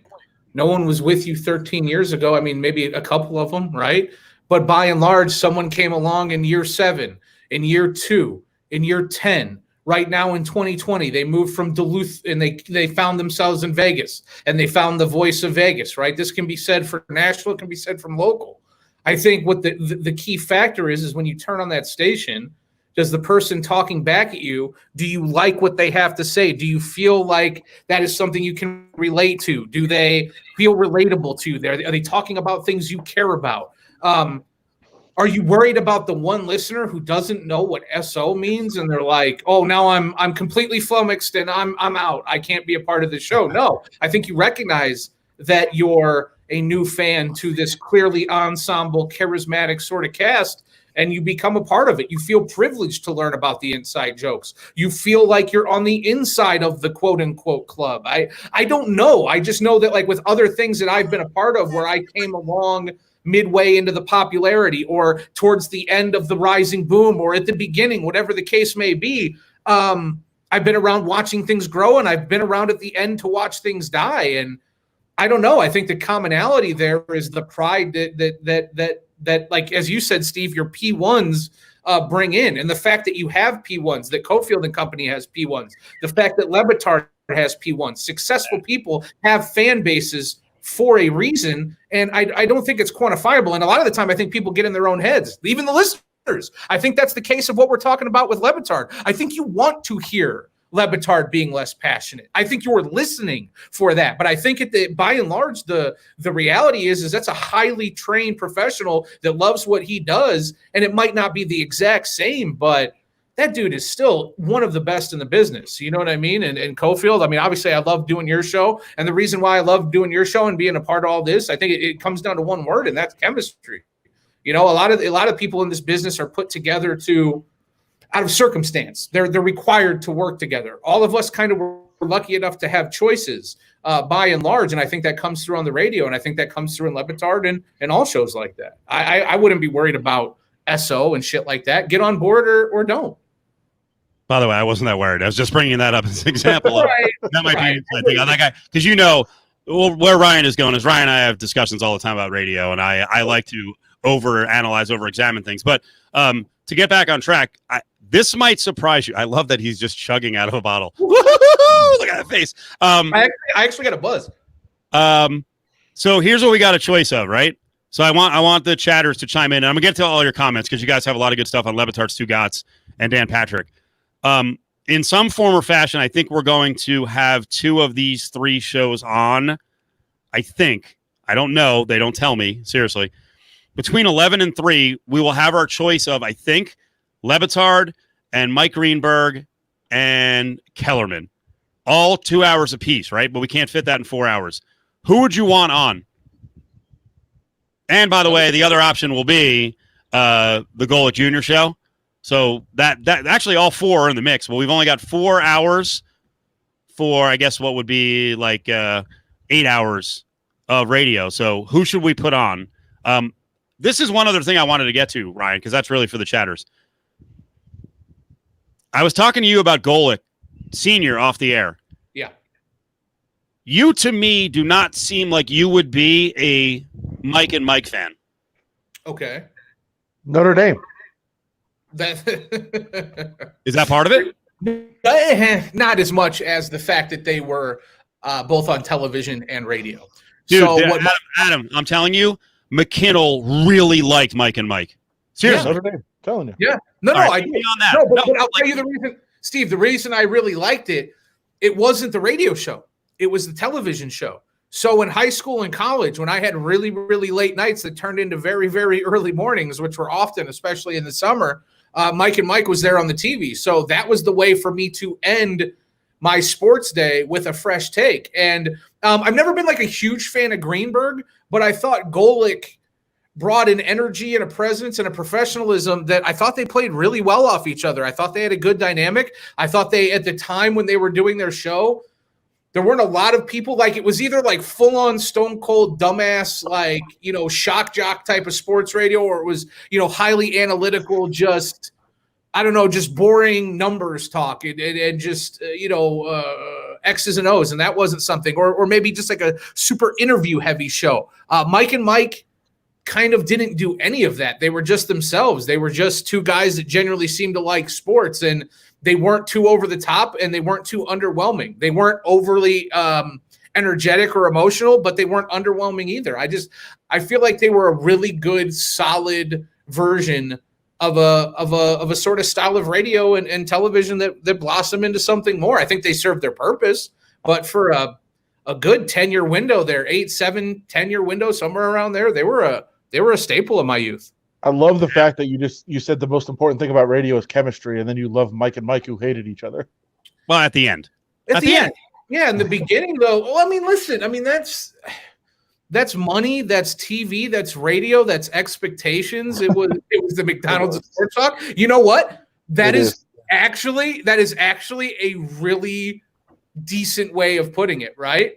No one was with you 13 years ago. I mean, maybe a couple of them, right? But by and large, someone came along in year 7, in year 2, in year 10. Right now in 2020, they moved from Duluth and they found themselves in Vegas and they found the voice of Vegas, right? This can be said for national, it can be said from local. I think what the key factor is when you turn on that station, does the person talking back at you, do you like what they have to say? Do you feel like that is something you can relate to? Do they feel relatable to you? Are they talking about things you care about? Are you worried about the one listener who doesn't know what SO means and they're like, "Oh, now I'm completely flummoxed and I'm out. I can't be a part of the show." No, I think you recognize that you're a new fan to this clearly ensemble, charismatic sort of cast, and you become a part of it. You feel privileged to learn about the inside jokes. You feel like you're on the inside of the quote unquote club. I don't know. I just know that like with other things that I've been a part of where I came along midway into the popularity or towards the end of the rising boom or at the beginning, whatever the case may be. I've been around watching things grow and I've been around at the end to watch things die. And I don't know. I think the commonality there is the pride that like, as you said, Steve, your P1s bring in. And the fact that you have P1s, that Cofield and Company has P1s, the fact that Levitard has P1s, successful people have fan bases for a reason, and I don't think it's quantifiable. And a lot of the time, I think people get in their own heads, even the listeners. I think that's the case of what we're talking about with Levitard. I think you want to hear Levitard being less passionate. I think you're listening for that. But I think by and large, the reality is that's a highly trained professional that loves what he does, and it might not be the exact same, but that dude is still one of the best in the business. You know what I mean? And Cofield, I mean, obviously I love doing your show. And the reason why I love doing your show and being a part of all this, I think it comes down to one word, and that's chemistry. A lot of people in this business are put together out of circumstance. They're required to work together. All of us kind of were lucky enough to have choices by and large, and I think that comes through on the radio, and I think that comes through in Levitard and all shows like that. I wouldn't be worried about SO and shit like that. Get on board or don't. By the way, I wasn't that worried. I was just bringing that up as an example. Right, that might right. be I think on that guy, because where Ryan is going is Ryan and I have discussions all the time about radio, and I like to overanalyze, overexamine things. But to get back on track, this might surprise you. I love that he's just chugging out of a bottle. Look at that face. I actually got a buzz. So here's what we got a choice of, right? So I want the chatters to chime in. And I'm gonna get to all your comments because you guys have a lot of good stuff on Levitard's Two Gots and Dan Patrick. In some form or fashion, I think we're going to have two of these three shows on. I think. I don't know. They don't tell me. Seriously. Between 11 and 3, we will have our choice of, I think, Levitard and Mike Greenberg and Kellerman. All 2 hours apiece, right? But we can't fit that in 4 hours. Who would you want on? And by the way, the other option will be the Golic Jr. show. So that actually all four are in the mix, but we've only got 4 hours for, I guess, what would be like 8 hours of radio. So who should we put on? This is one other thing I wanted to get to, Ryan, because that's really for the chatters. I was talking to you about Golic Sr. off the air. Yeah. You, to me, do not seem like you would be a Mike and Mike fan. Okay. Notre Dame. Is that part of it? Not as much as the fact that they were both on television and radio. Dude, So Adam, I'm telling you, McKinnell really liked Mike and Mike. Seriously. Notre Dame. Telling you. Yeah. No, All right, I keep do. me on that. No, but No, I'll tell you the reason, Steve, the reason I really liked it, it wasn't the radio show. It was the television show. So in high school and college, when I had really, really late nights that turned into very, very early mornings, which were often, especially in the summer, Mike and Mike was there on the TV. So that was the way for me to end my sports day with a fresh take. And I've never been like a huge fan of Greenberg, but I thought Golic brought an energy and a presence and a professionalism that I thought they played really well off each other. I thought they had a good dynamic. I thought they, at the time when they were doing their show, there weren't a lot of people, like it was either like full on stone cold dumbass, like, shock jock type of sports radio, or it was, highly analytical, just, I don't know, just boring numbers talk and just, X's and O's. And that wasn't something, or maybe just like a super interview heavy show. Mike and Mike kind of didn't do any of that. They were just themselves. They were just two guys that generally seemed to like sports, and they weren't too over the top and they weren't too underwhelming. They weren't overly energetic or emotional, but they weren't underwhelming either. I feel like they were a really good, solid version of a sort of style of radio and television that blossomed into something more. I think they served their purpose, but for a good 10-year window there, 8, 7, 10-year window, somewhere around there, they were a staple of my youth. I love the fact that you said the most important thing about radio is chemistry, and then you love Mike and Mike who hated each other. Well, at the end. At the end. Yeah, in the beginning, though. Well, listen, that's money, that's TV, that's radio, that's expectations. It was the McDonald's of sports talk. You know what? That is actually a really decent way of putting it, right?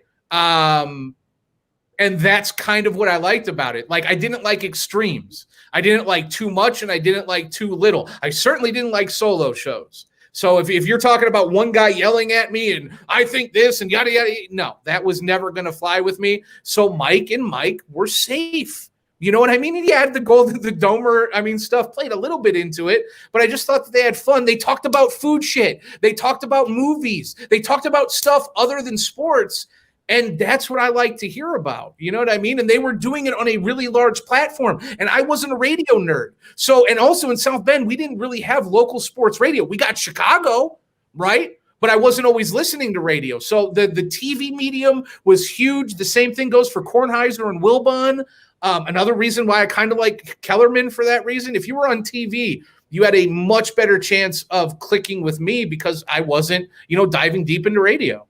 And that's kind of what I liked about it. Like, I didn't like extremes. I didn't like too much, and I didn't like too little. I certainly didn't like solo shows. So if you're talking about one guy yelling at me and I think this and yada, yada, no, that was never going to fly with me. So Mike and Mike were safe. You know what I mean? And yeah, the Domer, stuff played a little bit into it, but I just thought that they had fun. They talked about food shit. They talked about movies. They talked about stuff other than sports. And that's what I like to hear about. You know what I mean? And they were doing it on a really large platform. And I wasn't a radio nerd. So, and also in South Bend, we didn't really have local sports radio. We got Chicago, right? But I wasn't always listening to radio. So the TV medium was huge. The same thing goes for Kornheiser and Wilbon. Another reason why I kind of like Kellerman for that reason. If you were on TV, you had a much better chance of clicking with me because I wasn't, diving deep into radio.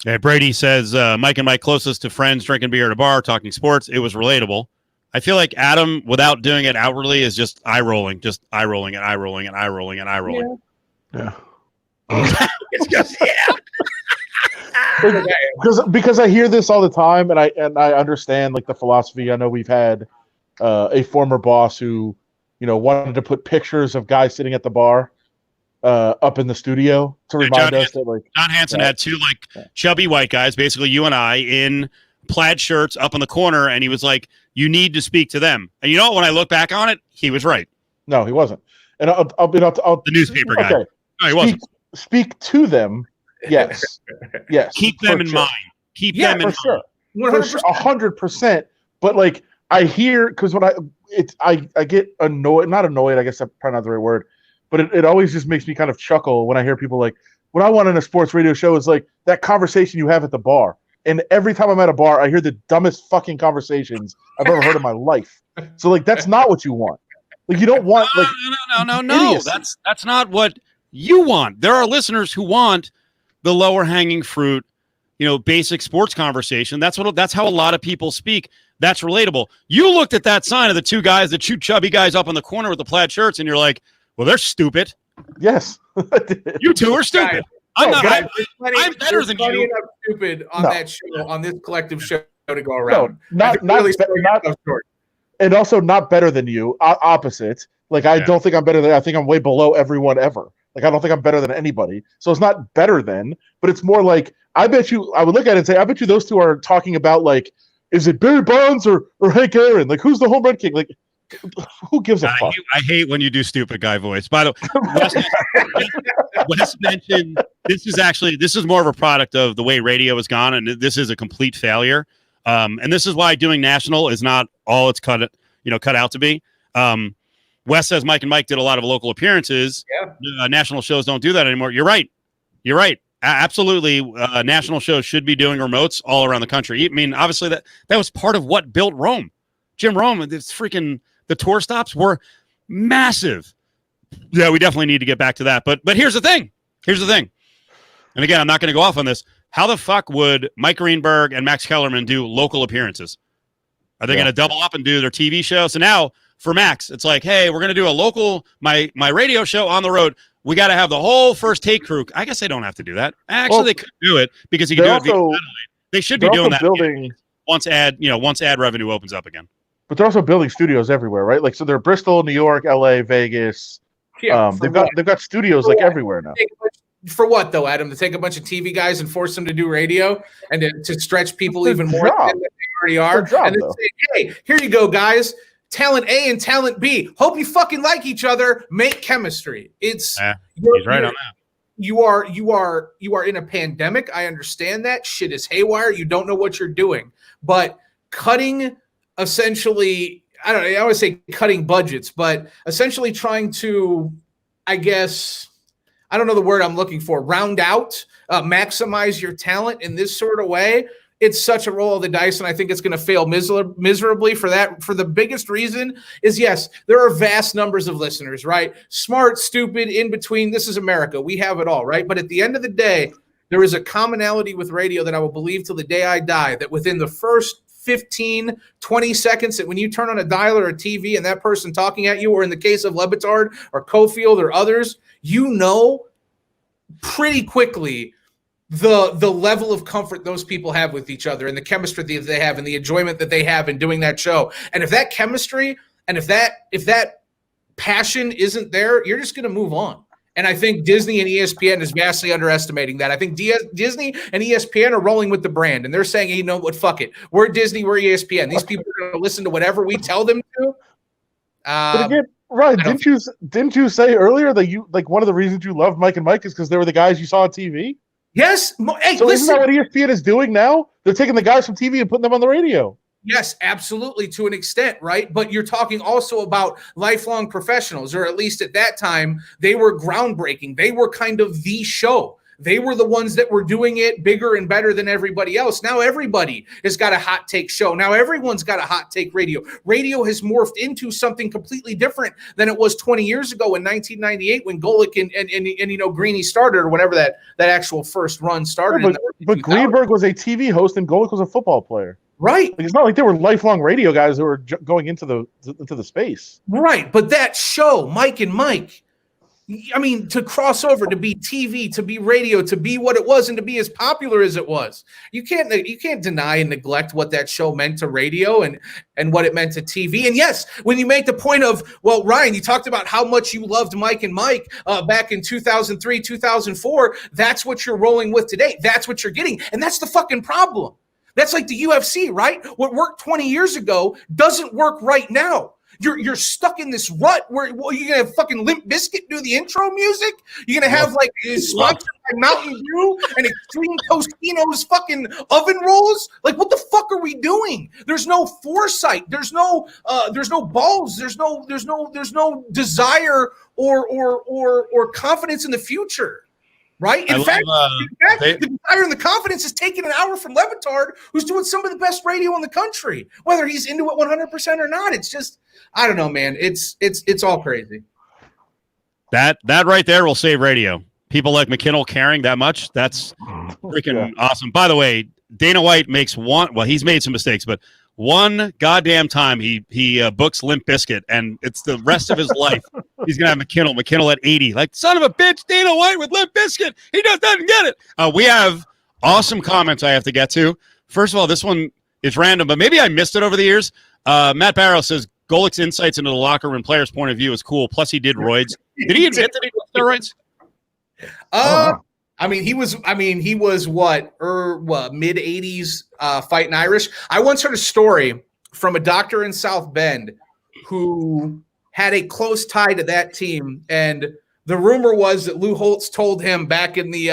Yeah, Brady says Mike and Mike closest to friends drinking beer at a bar, talking sports. It was relatable. I feel like Adam, without doing it outwardly, is just eye rolling and eye rolling and eye rolling and eye rolling. Yeah. It's just because I hear this all the time, and I understand like the philosophy. I know we've had a former boss who, wanted to put pictures of guys sitting at the bar up in the studio to remind us that like John Hanson had two chubby white guys, basically you and I, in plaid shirts up in the corner, and he was like, "You need to speak to them." And you know what? When I look back on it, he was right. No, he wasn't. And I'll the newspaper guy. Okay. No, he wasn't. Speak to them. Yes. Yes. Keep them in mind. Keep them in mind. Sure. 100%. But like I hear, because when I get annoyed, not annoyed, I guess that's probably not the right word, but it always just makes me kind of chuckle when I hear people like, what I want in a sports radio show is like that conversation you have at the bar. And every time I'm at a bar, I hear the dumbest fucking conversations I've ever heard in my life. So like that's not what you want. Like you don't want like no. That's not what you want. There are listeners who want the lower hanging fruit, basic sports conversation. That's how a lot of people speak. That's relatable. You looked at that sign of the two chubby guys up in the corner with the plaid shirts, and you're like, well, they're stupid. Yes. You two are stupid. I'm better than you. Enough stupid on that show, on this collective show to go around. No, and also not better than you. Opposite. Like I don't think I'm better than. I think I'm way below everyone ever. Like I don't think I'm better than anybody. So it's not better than, but it's more like I bet you. I would look at it and say, I bet you those two are talking about like, is it Barry Bonds or Hank Aaron? Like who's the home run king? Like who gives a fuck? I hate when you do stupid guy voice. By the way, Wes mentioned this is more of a product of the way radio has gone, and this is a complete failure. And this is why doing national is not all it's cut out to be. Wes says Mike and Mike did a lot of local appearances. Yeah. National shows don't do that anymore. You're right. Absolutely. National shows should be doing remotes all around the country. I mean, obviously that was part of what built Rome. Jim Rome, the tour stops were massive. Yeah, we definitely need to get back to that. But here's the thing. And again, I'm not going to go off on this. How the fuck would Mike Greenberg and Max Kellerman do local appearances? Are they going to double up and do their TV show? So now for Max, it's like, hey, we're going to do a local, my radio show on the road. We got to have the whole First Take crew. I guess they don't have to do that. Actually, they could do it because he can do it via satellite. They should be doing that once ad revenue opens up again. But they're also building studios everywhere, right? Like, so they're Bristol, New York, LA, Vegas. Yeah, they've got studios like everywhere now. For what though, Adam? To take a bunch of TV guys and force them to do radio and to stretch people even more than they already are, and then say, "Hey, here you go, guys. Talent A and talent B. Hope you fucking like each other. Make chemistry." It's he's right on that. You are in a pandemic. I understand that shit is haywire. You don't know what you're doing, but cutting essentially. I don't know. I always say cutting budgets, but essentially trying to, I guess. I don't know the word I'm looking for. Round out, maximize your talent in this sort of way. It's such a roll of the dice, and I think it's going to fail miserably for that. For the biggest reason is, yes, there are vast numbers of listeners, right? Smart, stupid, in between. This is America. We have it all, right? But at the end of the day, there is a commonality with radio that I will believe till the day I die, that within the first 15, 20 seconds, that when you turn on a dial or a TV and that person talking at you, or in the case of Le Batard or Cofield or others, you know pretty quickly the level of comfort those people have with each other and the chemistry that they have and the enjoyment that they have in doing that show. And if that chemistry and if that passion isn't there, you're just going to move on. And I think Disney and ESPN is vastly underestimating that. I think Disney and ESPN are rolling with the brand, and they're saying, hey, you know what, fuck it. We're Disney, we're ESPN. These people are going to listen to whatever we tell them to. But again, Ryan, didn't you say earlier that you like one of the reasons you love Mike and Mike is because they were the guys you saw on TV? Yes. Hey, so listen. Isn't that what ESPN is doing now? They're taking the guys from TV and putting them on the radio. Yes, absolutely, to an extent, right? But you're talking also about lifelong professionals, or at least at that time, they were groundbreaking. They were kind of the show. They were the ones that were doing it bigger and better than everybody else. Now everybody has got a hot take show. Now everyone's got a hot take radio. Radio has morphed into something completely different than it was 20 years ago in 1998 when Golick and Greeny started, or whatever that actual first run started. Yeah, but Greenberg was a TV host and Golick was a football player. Right. Like, it's not like they were lifelong radio guys who were going into the space. Right. But that show, Mike and Mike, I mean, to cross over, to be TV, to be radio, to be what it was, and to be as popular as it was. You can't deny and neglect what that show meant to radio and what it meant to TV. And yes, when you make the point of, well, Ryan, you talked about how much you loved Mike and Mike back in 2003, 2004. That's what you're rolling with today. That's what you're getting. And that's the fucking problem. That's like the UFC, right? What worked 20 years ago doesn't work right now. You're stuck in this rut where you're gonna have fucking Limp Bizkit do the intro music. You're gonna have like sponsored by Mountain Dew and Extreme Tostino's fucking oven rolls. Like, what the fuck are we doing? There's no foresight. There's no balls. There's no desire or confidence in the future. Right? In fact, the desire and the confidence is taking an hour from Levitard, who's doing some of the best radio in the country, whether he's into it 100% or not. It's just, I don't know, man. It's all crazy. That right there will save radio. People like McKinnell caring that much. That's freaking awesome. By the way, Dana White makes he's made some mistakes, but one goddamn time he books Limp Bizkit, and it's the rest of his life. He's gonna have McKinnell at 80. Like, son of a bitch, Dana White with Limp Bizkit. He just doesn't get it. We have awesome comments I have to get to. First of all, this one is random, but maybe I missed it over the years. Matt Barrow says Golick's insights into the locker room player's point of view is cool. Plus, he did roids. Did he admit that he did steroids? I mean, he was what mid 80s fighting Irish. I once heard a story from a doctor in South Bend who had a close tie to that team, and the rumor was that Lou Holtz told him back in the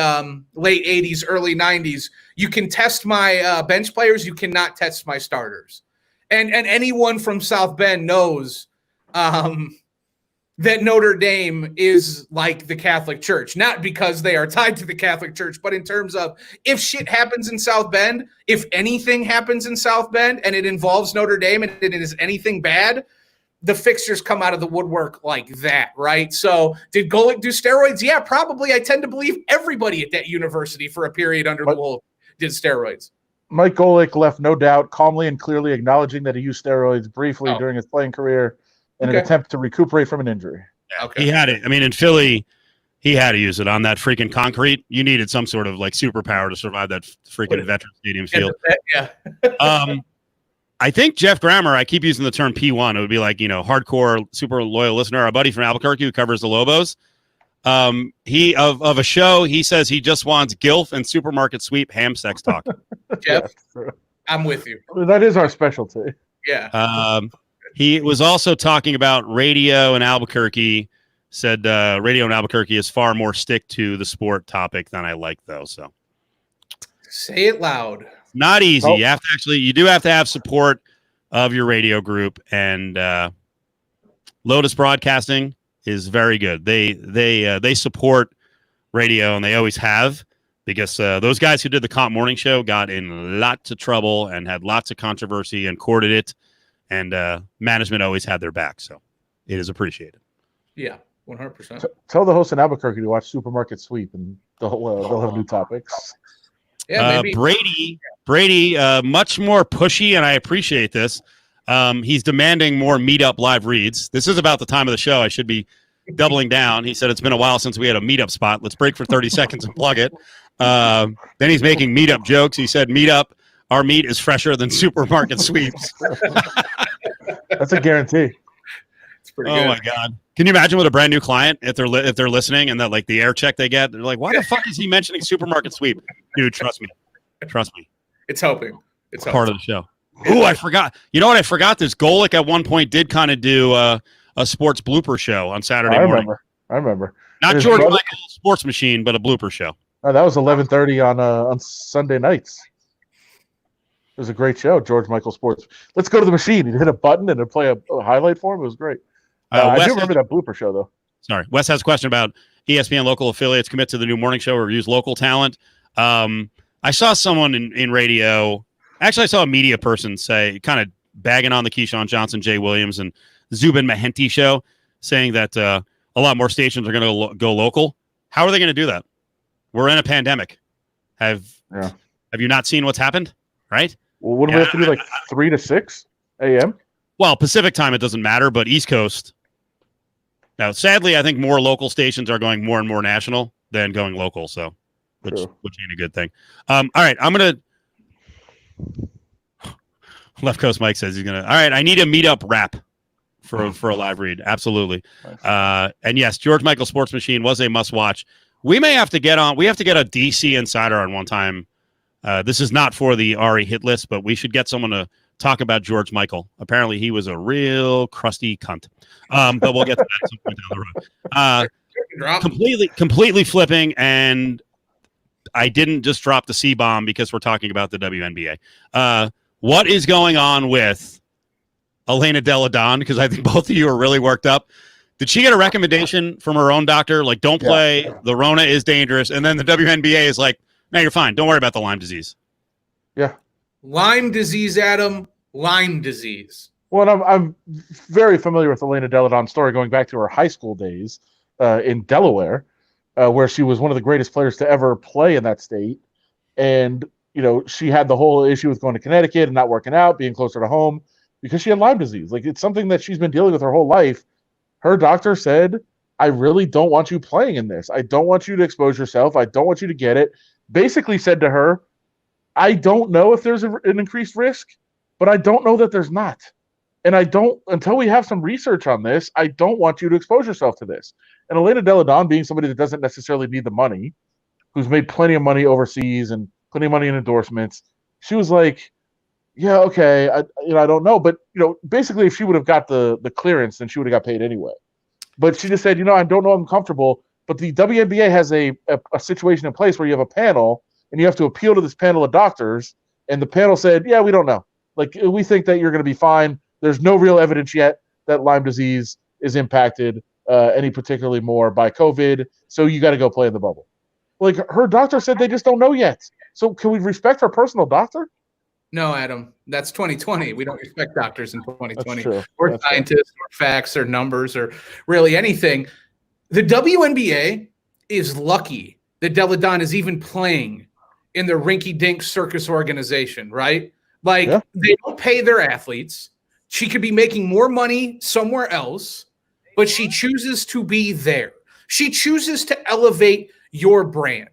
late 80s, early 90s, you can test my bench players, you cannot test my starters. And anyone from South Bend knows that Notre Dame is like the Catholic Church, not because they are tied to the Catholic Church, but in terms of if shit happens in South Bend, if anything happens in South Bend and it involves Notre Dame and it is anything bad, the fixtures come out of the woodwork like that, right? So did Golick do steroids? Yeah, probably. I tend to believe everybody at that university for a period under the Wolf did steroids. Mike Golick left no doubt, calmly and clearly acknowledging that he used steroids briefly during his playing career in an attempt to recuperate from an injury. Yeah, he had it. I mean, in Philly, he had to use it on that freaking concrete. You needed some sort of like superpower to survive that freaking Veterans Stadium field. Yeah. I think Jeff Grammer, I keep using the term P1. It would be like, hardcore, super loyal listener. Our buddy from Albuquerque who covers the Lobos. He of a show, he says he just wants GILF and supermarket sweep ham sex talk. Jeff, I'm with you. That is our specialty. Yeah. He was also talking about radio in Albuquerque. Said radio in Albuquerque is far more stick to the sport topic than I like, though. So say it loud. Not easy. You have to you do have to have support of your radio group, and Lotus Broadcasting is very good. They support radio, and they always have, because those guys who did the Comp Morning Show got in lots of trouble and had lots of controversy and courted it, and management always had their back, so it is appreciated. Yeah, 100%. Tell the host in Albuquerque to watch Supermarket Sweep, and they'll have new topics. Yeah, maybe. Brady, much more pushy, and I appreciate this. He's demanding more Meetup live reads. This is about the time of the show. I should be doubling down. He said it's been a while since we had a Meetup spot. Let's break for 30 seconds and plug it. Then he's making Meetup jokes. He said, Meetup, our meat is fresher than Supermarket Sweeps. That's a guarantee. It's pretty good. Oh, my God. Can you imagine with a brand new client, if they're listening, and that like the air check they get, they're like, why the fuck is he mentioning Supermarket Sweep? Dude, trust me. It's helping. It's part of the show. Oh, I forgot. You know what? I forgot this. Golick at one point did kind of do a sports blooper show on Saturday morning. I remember. Not George Michael's Sports Machine, but a blooper show. Oh, that was 11:30 on Sunday nights. It was a great show, George Michael Sports. Let's go to the machine. He'd hit a button and it'd play a highlight for him. It was great. I do remember that blooper show, though. Sorry. Wes has a question about ESPN local affiliates commit to the new morning show or use local talent. I saw someone in radio. Actually, I saw a media person say, kind of bagging on the Keyshawn Johnson, Jay Williams, and Zubin Mehenti show, saying that a lot more stations are going to go local. How are they going to do that? We're in a pandemic. Have you not seen what's happened? Right? Well, what do we have to do, like 3 to 6 a.m.? Well, Pacific time, it doesn't matter, but East Coast, Now, sadly, I think more local stations are going more and more national than going local, so which ain't a good thing. All right, I'm gonna. Left Coast Mike says he's gonna. All right, I need a meetup rap for a live read. Absolutely. And yes, George Michael Sports Machine was a must watch. We may have to get on. We have to get a DC insider on one time. This is not for the Ari hit list, but we should get someone to talk about George Michael. Apparently, he was a real crusty cunt. But we'll get to that at some point down the road. Completely flipping, and I didn't just drop the C-bomb because we're talking about the WNBA. What is going on with Elena Delle Donne? Because I think both of you are really worked up. Did she get a recommendation from her own doctor? Like, don't play. Yeah. The Rona is dangerous. And then the WNBA is like, no, you're fine. Don't worry about the Lyme disease. Yeah. Lyme disease, Adam. Lyme disease. Well, I'm very familiar with Elena Delle Donne's story going back to her high school days in Delaware, where she was one of the greatest players to ever play in that state. And she had the whole issue with going to Connecticut and not working out, being closer to home because she had Lyme disease. Like, it's something that she's been dealing with her whole life. Her doctor said, I really don't want you playing in this. I don't want you to expose yourself. I don't want you to get it. Basically said to her, I don't know if there's an increased risk, but I don't know that there's not. And until we have some research on this, I don't want you to expose yourself to this. And Elena Delle Donne, being somebody that doesn't necessarily need the money, who's made plenty of money overseas and plenty of money in endorsements, she was like, yeah, okay, I don't know. But, basically if she would have got the clearance, then she would have got paid anyway. But she just said, I don't know, I'm comfortable. But the WNBA has a situation in place where you have a panel and you have to appeal to this panel of doctors. And the panel said, yeah, we don't know. Like, we think that you're going to be fine. There's no real evidence yet that Lyme disease is impacted any particularly more by COVID. So you got to go play in the bubble. Like, her doctor said they just don't know yet. So can we respect her personal doctor? No, Adam, that's 2020. We don't respect doctors in 2020 or scientists or facts or numbers or really anything. The WNBA is lucky that Delle Donne is even playing in the rinky-dink circus organization, right? Like, they don't pay their athletes. She could be making more money somewhere else, but she chooses to be there. She chooses to elevate your brand,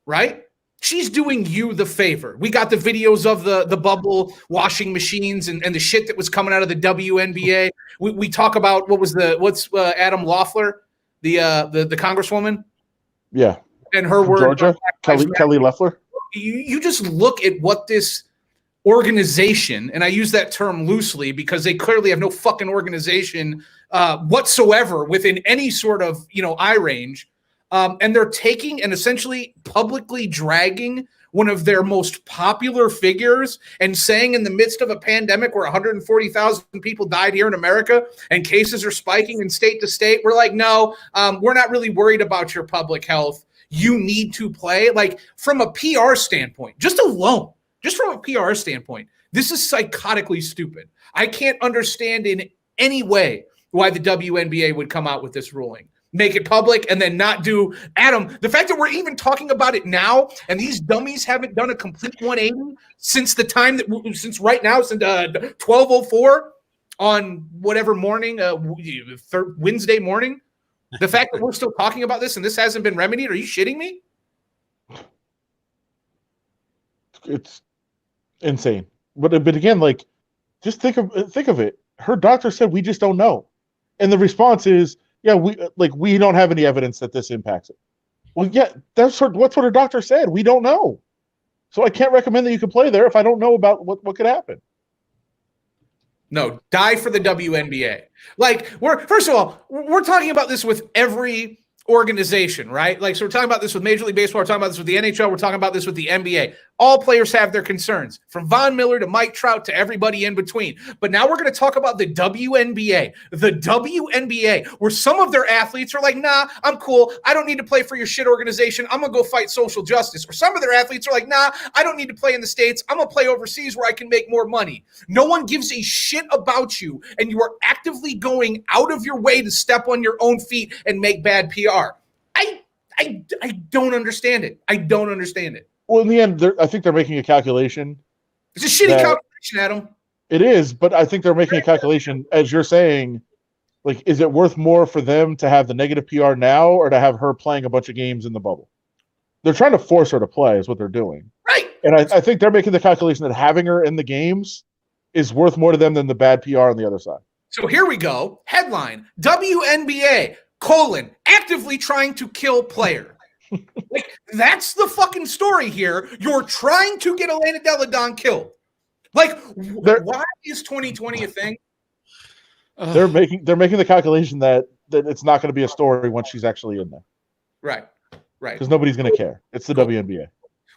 right? She's doing you the favor. We got the videos of the bubble washing machines and the shit that was coming out of the WNBA. We talk about what's Adam Loeffler, the congresswoman? Yeah. And her word. Georgia? Kelly Loeffler? You just look at what this organization, and I use that term loosely because they clearly have no fucking organization whatsoever within any sort of, eye range. And they're taking and essentially publicly dragging one of their most popular figures and saying in the midst of a pandemic where 140,000 people died here in America and cases are spiking in state to state, we're like, no, we're not really worried about your public health. You need to play. Like, from a PR standpoint, just from a PR standpoint, this is psychotically stupid. I can't understand in any way why the WNBA would come out with this ruling. Make it public and then not do Adam. The fact that we're even talking about it now and these dummies haven't done a complete 180 since right now, since 12:04 on whatever morning, Wednesday morning. The fact that we're still talking about this and this hasn't been remedied. Are you shitting me? It's insane. But again, like, just think of it. Her doctor said we just don't know, and the response is, yeah, we don't have any evidence that this impacts it. Well, yeah, that's what her doctor said. We don't know. So I can't recommend that you can play there if I don't know about what could happen. No, die for the WNBA. Like, first of all, we're talking about this with every organization, right? Like, so we're talking about this with Major League Baseball, we're talking about this with the NHL, we're talking about this with the NBA. All players have their concerns, from Von Miller to Mike Trout to everybody in between. But now we're going to talk about the WNBA. The WNBA, where some of their athletes are like, nah, I'm cool. I don't need to play for your shit organization. I'm going to go fight social justice. Or some of their athletes are like, nah, I don't need to play in the States. I'm going to play overseas where I can make more money. No one gives a shit about you, and you are actively going out of your way to step on your own feet and make bad PR. I don't understand it. I don't understand it. Well, in the end, I think they're making a calculation. It's a shitty calculation, Adam. It is, but I think they're making a calculation, as you're saying, Like, is it worth more for them to have the negative PR now or to have her playing a bunch of games in the bubble? They're trying to force her to play is what they're doing. Right. And I think they're making the calculation that having her in the games is worth more to them than the bad PR on the other side. So here we go. Headline, WNBA, actively trying to kill player. Like, that's the fucking story here. You're trying to get Elena Delle Donne killed. Like, why is 2020 a thing? They're making the calculation that it's not going to be a story once she's actually in there. Right. Because nobody's going to care. It's the WNBA.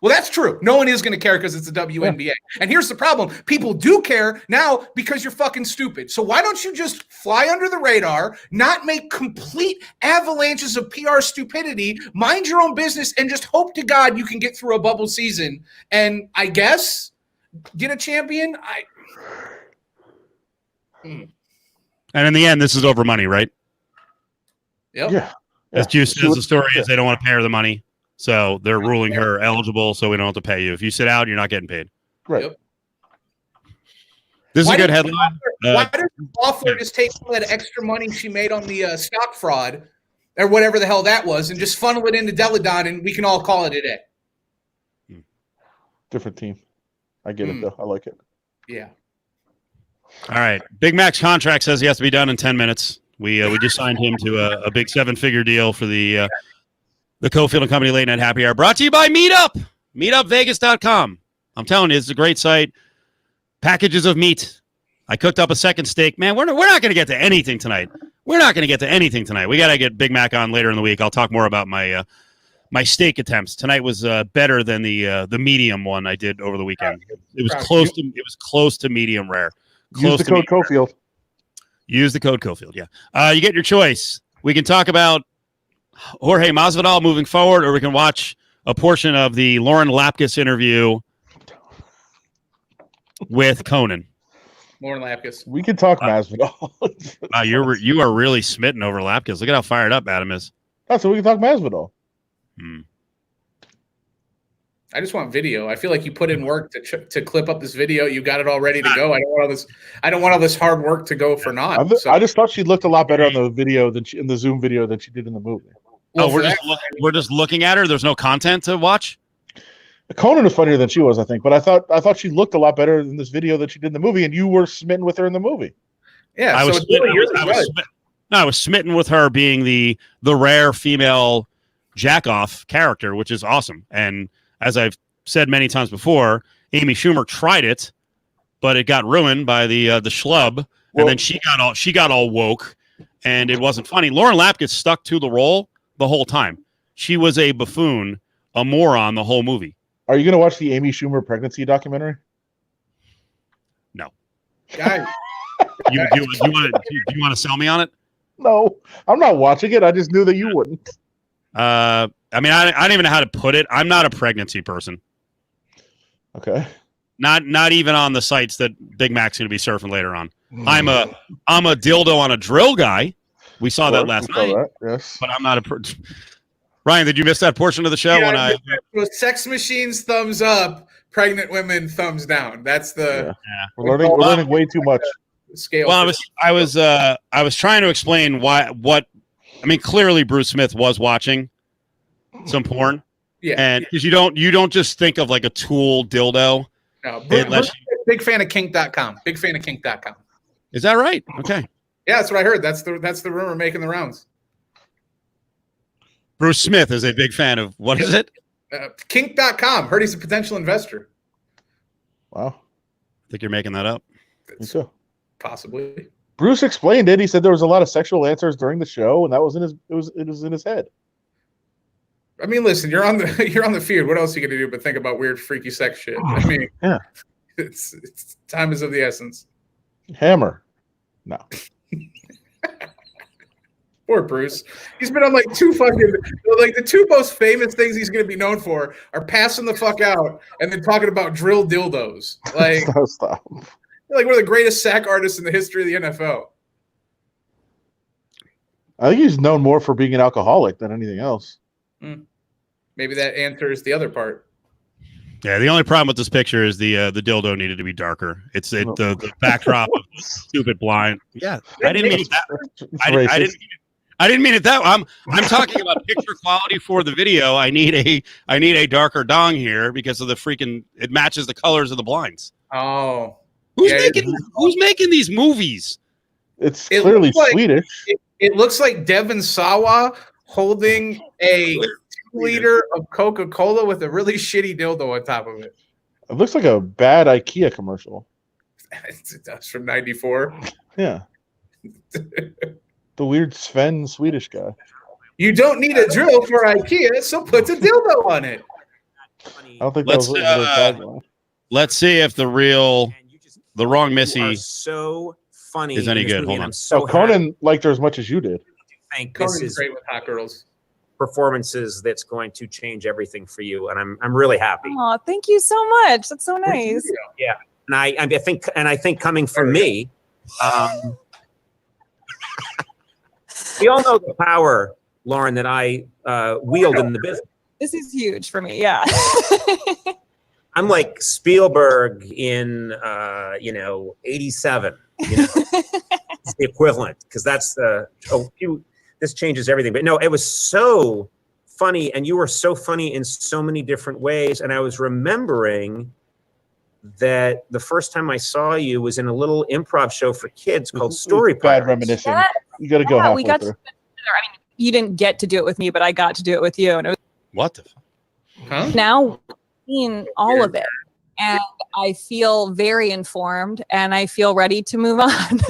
Well, that's true. No one is going to care because it's the WNBA. And here's the problem. People do care now because you're fucking stupid. So why don't you just fly under the radar, not make complete avalanches of PR stupidity, mind your own business, and just hope to God you can get through a bubble season and, I guess, get a champion? And in the end, this is over money, right? Yep. Yeah. As Juice says, the story is they don't want to pay her the money. So they're ruling her eligible, so we don't have to pay you. If you sit out, you're not getting paid. Right. Yep. This is a good headline. Why does Loeffler just take some of that extra money she made on the stock fraud or whatever the hell that was and just funnel it into Delle Donne and we can all call it a day? Different team. I get it, though. I like it. Yeah. All right. Big Mac's contract says he has to be done in 10 minutes. We just signed him to a big 7-figure deal for the Cofield and Company Late Night Happy Hour, brought to you by Meetup, meetupvegas.com. I'm telling you, it's a great site. Packages of meat. I cooked up a second steak. Man, we're not going to get to anything tonight. We got to get Big Mac on later in the week. I'll talk more about my steak attempts. Tonight was better than the medium one I did over the weekend. It was close to medium rare. Use the code Cofield. Use the code Cofield, yeah. You get your choice. We can talk about Jorge Masvidal moving forward, or we can watch a portion of the Lauren Lapkus interview with Conan. Lauren Lapkus. We can talk Masvidal. You are really smitten over Lapkus. Look at how fired up Adam is. So we can talk Masvidal. I just want video. I feel like you put in work to clip up this video. You got it all ready to go. I don't want all this hard work to go for naught. I just thought she looked a lot better on the video in the Zoom video than she did in the movie. Well, we're just looking at her. There's no content to watch. Conan was funnier than she was, I think, but I thought she looked a lot better in this video than she did in the movie, and you were smitten with her in the movie. Yeah, I was smitten with her being the rare female jack-off character, which is awesome. And as I've said many times before, Amy Schumer tried it, but it got ruined by the schlub, and then she got all woke, and it wasn't funny. Lauren Lapkus stuck to the role the whole time. She was a buffoon, a moron the whole movie. Are you going to watch the Amy Schumer pregnancy documentary? No. Guys, you want to sell me on it? No, I'm not watching it. I just knew that you wouldn't. I mean, I don't even know how to put it. I'm not a pregnancy person. Okay. Not even on the sites that Big Mac's going to be surfing later on. I'm a dildo on a drill guy. We saw that last night. Yes. But I'm not a. Ryan, did you miss that portion of the show? Sex machines thumbs up, pregnant women thumbs down. That's the. Yeah. We're learning way too much. Scale. Well, I was trying to explain clearly Bruce Smith was watching some porn. Yeah. And because you don't just think of like a tool dildo. No, Bruce big fan of kink.com. Big fan of kink.com. Is that right? Okay. Yeah, that's what I heard. That's the rumor making the rounds. Bruce Smith is a big fan of, what is it? Kink.com. Heard he's a potential investor. Wow. I think you're making that up. So. Possibly. Bruce explained it. He said there was a lot of sexual answers during the show, and that was it was in his head. I mean, listen, you're on the field. What else are you gonna do but think about weird, freaky sex shit? I mean, yeah. It's time is of the essence. Hammer. No. Poor Bruce. He's been on like the two most famous things he's going to be known for are passing the fuck out and then talking about drill dildos. Like, Stop. Like one of the greatest sack artists in the history of the NFL. I think he's known more for being an alcoholic than anything else. Maybe that answers the other part. Yeah, the only problem with this picture is the dildo needed to be darker. It's the backdrop of the stupid blind. Yeah, I didn't mean it that. I didn't mean it that. I'm talking about picture quality for the video. I need a darker dong here because of the freaking. It matches the colors of the blinds. Oh, who's making these movies? It's clearly Swedish. It looks like Devon Sawa holding a 2-liter of Coca-Cola with a really shitty dildo on top of it. It looks like a bad IKEA commercial. It does, from '94. Yeah. The weird Sven Swedish guy. You don't need a drill for IKEA, so put a dildo on it. I don't think that was tagline. Let's see if the wrong Missy so funny is any good. Hold on. So Conan liked her as much as you did. Conan's great with hot girls. Performances that's going to change everything for you, and I'm really happy. Oh, thank you so much. That's so nice. Yeah, and I think coming from me, we all know the power, Lauren, that I wield in the business. This is huge for me. Yeah. I'm like Spielberg in '87. It's the equivalent, because that's this changes everything. But no, it was so funny, and you were so funny in so many different ways. And I was remembering that the first time I saw you was in a little improv show for kids called Story Pirates. Bad reminiscing. You got to go halfway through. I mean, you didn't get to do it with me, but I got to do it with you. And it was, what the fuck? Huh? Now I've seen all of it, and I feel very informed, and I feel ready to move on.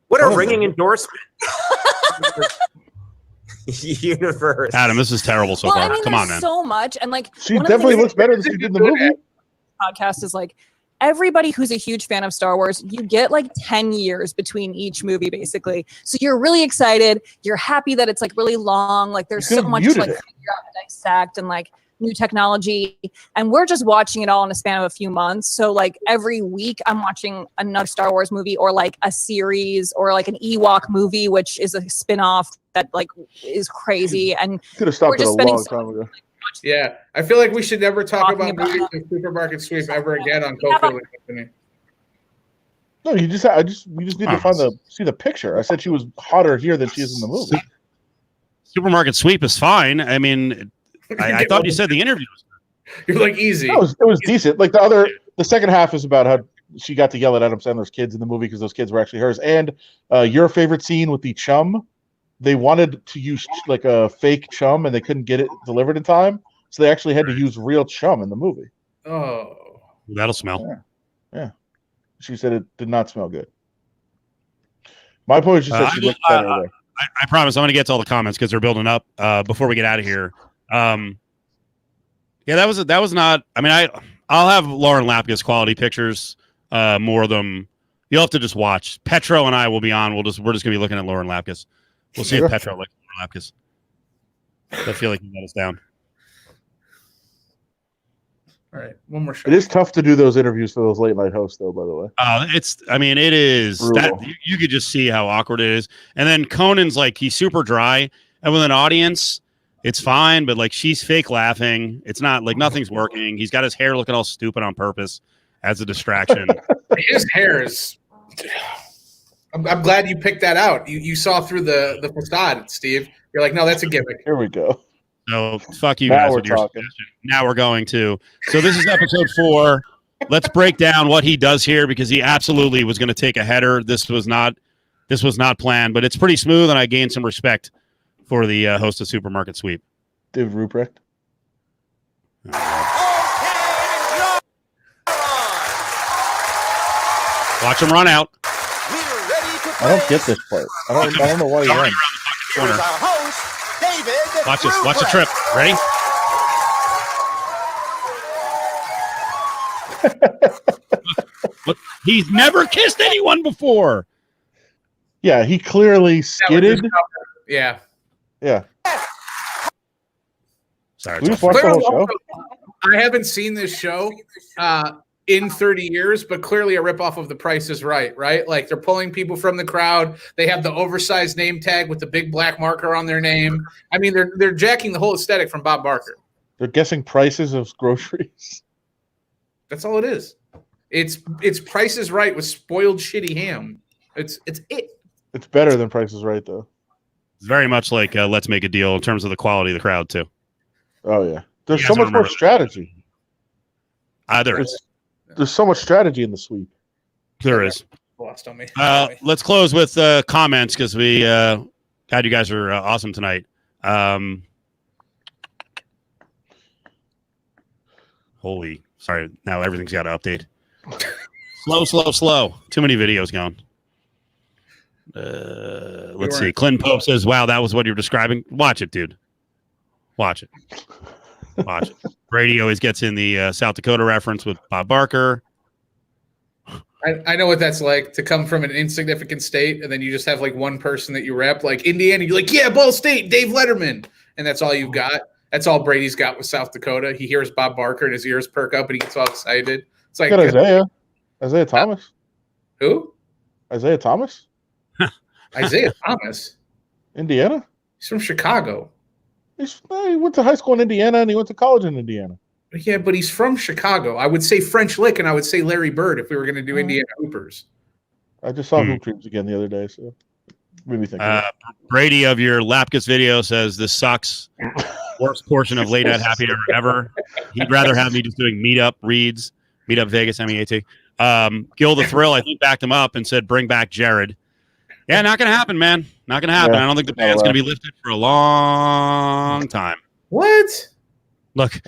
What a ringing endorsement. Universe. Adam, this is terrible so far. I mean, come on, man. So much, and like she definitely looks better than she did in the movie. Podcast is like everybody who's a huge fan of Star Wars, you get like 10 years between each movie, basically. So you're really excited. You're happy that it's like really long. Like there's so much to like figure out and dissect, and like new technology, and we're just watching it all in a span of a few months. So like every week I'm watching another Star Wars movie, or like a series, or like an Ewok movie, which is a spin-off that like is crazy. And could have stopped it a long time ago. Yeah, I feel like we should never talk about movies in Supermarket Sweep ever again on Cofied Company. No, we just need to see the picture. I said she was hotter here than she is in the movie. Supermarket Sweep is fine. I mean, I thought you said the interview was good. You're like easy. No, it was decent. Like the second half is about how she got to yell at Adam Sandler's kids in the movie because those kids were actually hers. And your favorite scene with the chum, they wanted to use like a fake chum and they couldn't get it delivered in time, so they actually had to use real chum in the movie. Oh, that'll smell. Yeah. She said it did not smell good. My point is she said she looked better. I promise I'm going to get to all the comments because they're building up before we get out of here. Yeah, that was not. I mean, I'll have Lauren Lapkus quality pictures. More of them. You'll have to just watch. Petro and I will be on. We're just going to be looking at Lauren Lapkus. We'll see if Petro likes Lauren Lapkus. I feel like he let us down. All right, one more shot. It is tough to do those interviews for those late night hosts, though. By the way, it is brutal. That you could just see how awkward it is. And then Conan's like he's super dry, and with an audience, it's fine. But like she's fake laughing. It's not like nothing's working. He's got his hair looking all stupid on purpose as a distraction. His hair is. I'm glad you picked that out. You saw through the facade, Steve. You're like, no, that's a gimmick. Here we go. So fuck you guys with your suggestion. Now we're going to. So this is episode 4. Let's break down what he does here because he absolutely was going to take a header. This was not planned, but it's pretty smooth, and I gained some respect for the host of Supermarket Sweep. David Ruprecht. Watch him run out. I don't get this part. I don't know why he ran. Watch this. Watch the trip. Ready? Look, he's never kissed anyone before. Yeah, he clearly skidded. Yeah. Sorry. We just watched the whole show. I haven't seen this show in 30 years, but clearly a ripoff of The Price is Right? Like they're pulling people from the crowd. They have the oversized name tag with the big black marker on their name. I mean, they're jacking the whole aesthetic from Bob Barker. They're guessing prices of groceries. That's all it is. It's Price is Right with spoiled shitty ham. It's it. It's better than Price is Right, though. It's very much like Let's Make a Deal in terms of the quality of the crowd too. Oh yeah, there's You so guys much don't more remember strategy. There's so much strategy in the sweep. There is. Lost on me. Let's close with comments because we God, you guys are awesome tonight. Holy, sorry. Now everything's got to update. Slow. Too many videos going. Let's see. Clinton Pope says, "Wow, that was what you're describing." Watch it, dude. Watch it. Watch it. Brady always gets in the South Dakota reference with Bob Barker. I know what that's like to come from an insignificant state, and then you just have like one person that you rep, like Indiana. You're like, yeah, Ball State, Dave Letterman, and that's all you've got. That's all Brady's got with South Dakota. He hears Bob Barker, and his ears perk up, and he gets all excited. It's like Isaiah Thomas. Who? Isaiah Thomas. Isaiah Thomas. Indiana. He's from Chicago. He went to high school in Indiana, and he went to college in Indiana. Yeah, but he's from Chicago. I would say French Lick, and I would say Larry Bird if we were going to do Indiana Hoopers. I just saw Hoop Dreams again the other day, so made me think. Brady of your Lapkus video says this sucks. Worst portion of Late Night Happy Hour ever. He'd rather have me just doing Meetup Vegas, MEAT. Gil the Thrill, I think, backed him up and said, bring back Jared. Yeah, not going to happen, man. Not going to happen. Yeah. I don't think the band's going to be lifted for a long time. What? Look,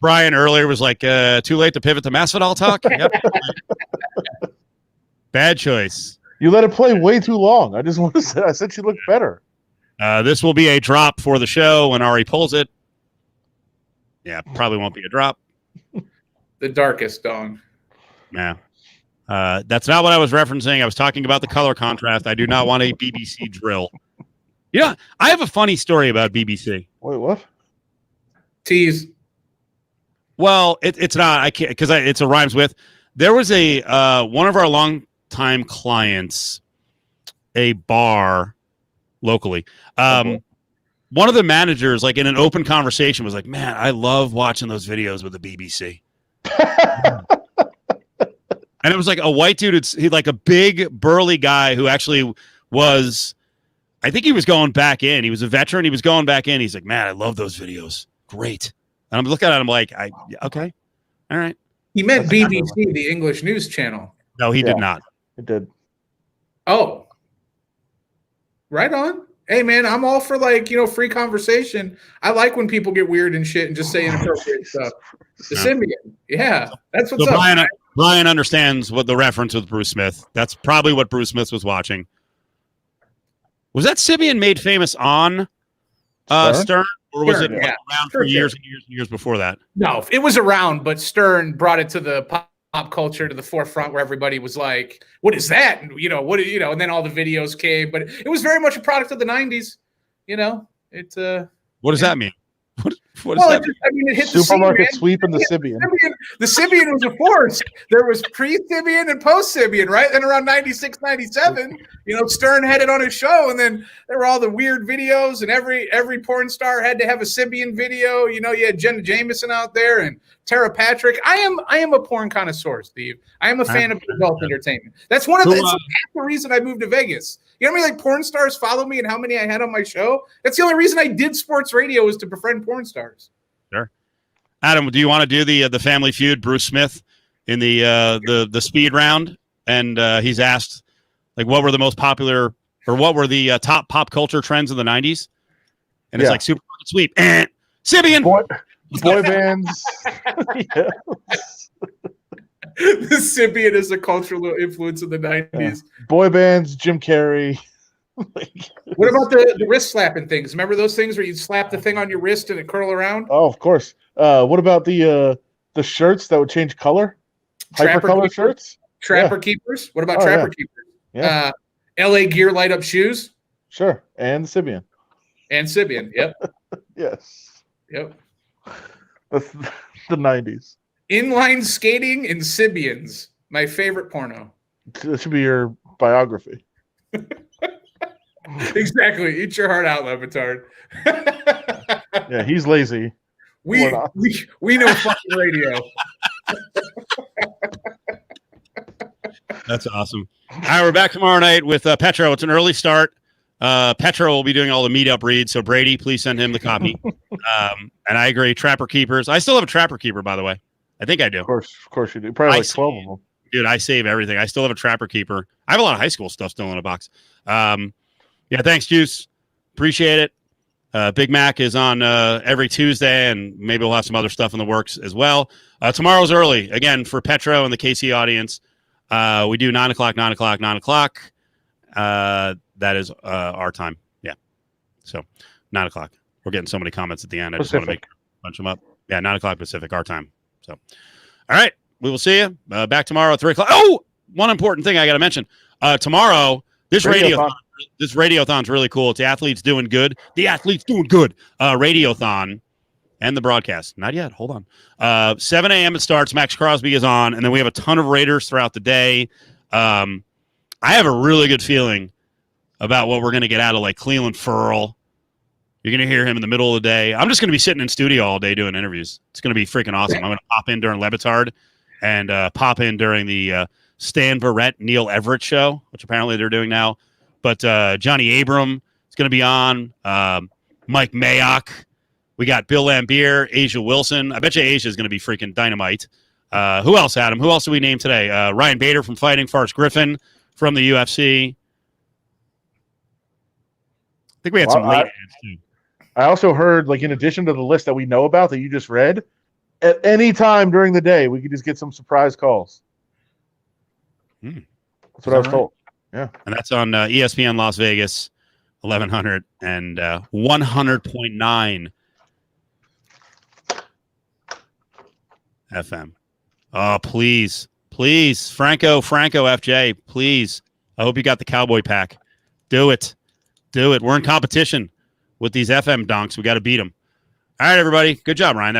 Brian earlier was like, too late to pivot to Masvidal talk? Yep. Bad choice. You let it play way too long. I just want to say, I said she looked better. This will be a drop for the show when Ari pulls it. Yeah, probably won't be a drop. The darkest dong. Yeah. That's not what I was referencing. I was talking about the color contrast. I do not want a BBC drill. Yeah, I have a funny story about BBC. Wait, what? Tease. Well, it's not. I can't because it's a rhymes with. There was a one of our longtime clients, a bar locally. One of the managers, like in an open conversation, was like, "Man, I love watching those videos with the BBC." And it was like a white dude. He like a big burly guy who actually was. I think he was going back in. He was a veteran. He was going back in. He's like, "Man, I love those videos. Great." And I'm looking at him like, okay, all right. He meant BBC, the English news channel. No, he did not. It did. Oh, right on. Hey, man, I'm all for free conversation. I like when people get weird and shit and just say inappropriate stuff. The Symbian. Yeah, that's what's up. Brian understands what the reference with Bruce Smith. That's probably what Bruce Smith was watching. Was that Symbian made famous on Stern? Or was it around for years and years and years before that? No, it was around, but Stern brought it to the pop culture to the forefront where everybody was like, what is that? And, and then all the videos came. But it was very much a product of the 90s. What does that mean? What does that mean? I mean, it hit Supermarket the sweep and the Symbian. The Symbian was a force. There was pre-Symbian and post-Symbian, right? Then around 96, 97, Stern had it on his show, and then there were all the weird videos, and every porn star had to have a Symbian video. You had Jenna Jameson out there and Tara Patrick. I am a porn connoisseur, Steve. I am a fan of adult entertainment. That's half the reason I moved to Vegas. You know how many porn stars follow me and how many I had on my show? That's the only reason I did sports radio was to befriend porn stars. Sure. Adam, do you want to do the Family Feud Bruce Smith in the speed round? And he's asked, like, what were the most popular or what were the top pop culture trends in the 90s? And it's like Supermarket Sweep. Symbian. Boy bands. The Symbian is a cultural influence in the 90s. Yeah. Boy bands, Jim Carrey. What about the wrist slapping things? Remember those things where you'd slap the thing on your wrist and it curl around? Oh, of course. What about the shirts that would change color? Hypercolor shirts? Trapper Keepers? What about Trapper Keepers? Yeah. LA Gear light up shoes? Sure. And Symbian. Yep. Yes. Yep. That's the 90s. Inline skating and Symbians. My favorite porno. That should be your biography. Exactly. Eat your heart out, Levitard. Yeah, he's lazy. We know fucking radio. That's awesome. All right, we're back tomorrow night with Petro. It's an early start. Petro will be doing all the meetup reads, so Brady, please send him the copy. And I agree, Trapper Keepers. I still have a Trapper Keeper, by the way. I think I do. Of course you do. Probably like 12 of them. Dude, I save everything. I still have a Trapper Keeper. I have a lot of high school stuff still in a box. Yeah, thanks, Juice. Appreciate it. Big Mac is on every Tuesday, and maybe we'll have some other stuff in the works as well. Tomorrow's early, again, for Petro and the KC audience. We do 9 o'clock, 9 o'clock, 9 o'clock. That is our time. Yeah. So 9 o'clock. We're getting so many comments at the end. I just want to make bunch them up. Yeah, 9 o'clock Pacific, our time. So, all right. We will see you back tomorrow at 3 o'clock. Oh, one important thing I got to mention. Tomorrow, this radiothon's really cool. It's the Athletes Doing Good. The Athletes Doing Good radiothon and the broadcast. Not yet. Hold on. 7 a.m. it starts. Max Crosby is on, and then we have a ton of Raiders throughout the day. I have a really good feeling about what we're going to get out of like Cleveland Ferrell. You're going to hear him in the middle of the day. I'm just going to be sitting in studio all day doing interviews. It's going to be freaking awesome. I'm going to pop in during Levitard and pop in during the Stan Barrett, Neil Everett show, which apparently they're doing now. But Johnny Abram is going to be on. Mike Mayock. We got Bill Lambier, Asia Wilson. I bet you Asia is going to be freaking dynamite. Who else, Adam? Who else do we name today? Ryan Bader from Fighting, Forrest Griffin from the UFC. I think we had some late ads too. I also heard, like, in addition to the list that we know about that you just read, at any time during the day, we could just get some surprise calls. That's what I was told. Yeah. And that's on ESPN Las Vegas, 1100 and 100.9 FM. Oh, please. Franco, FJ, please. I hope you got the Cowboy pack. Do it. We're in competition with these FM donks. We got to beat them. All right, everybody. Good job, Ryan.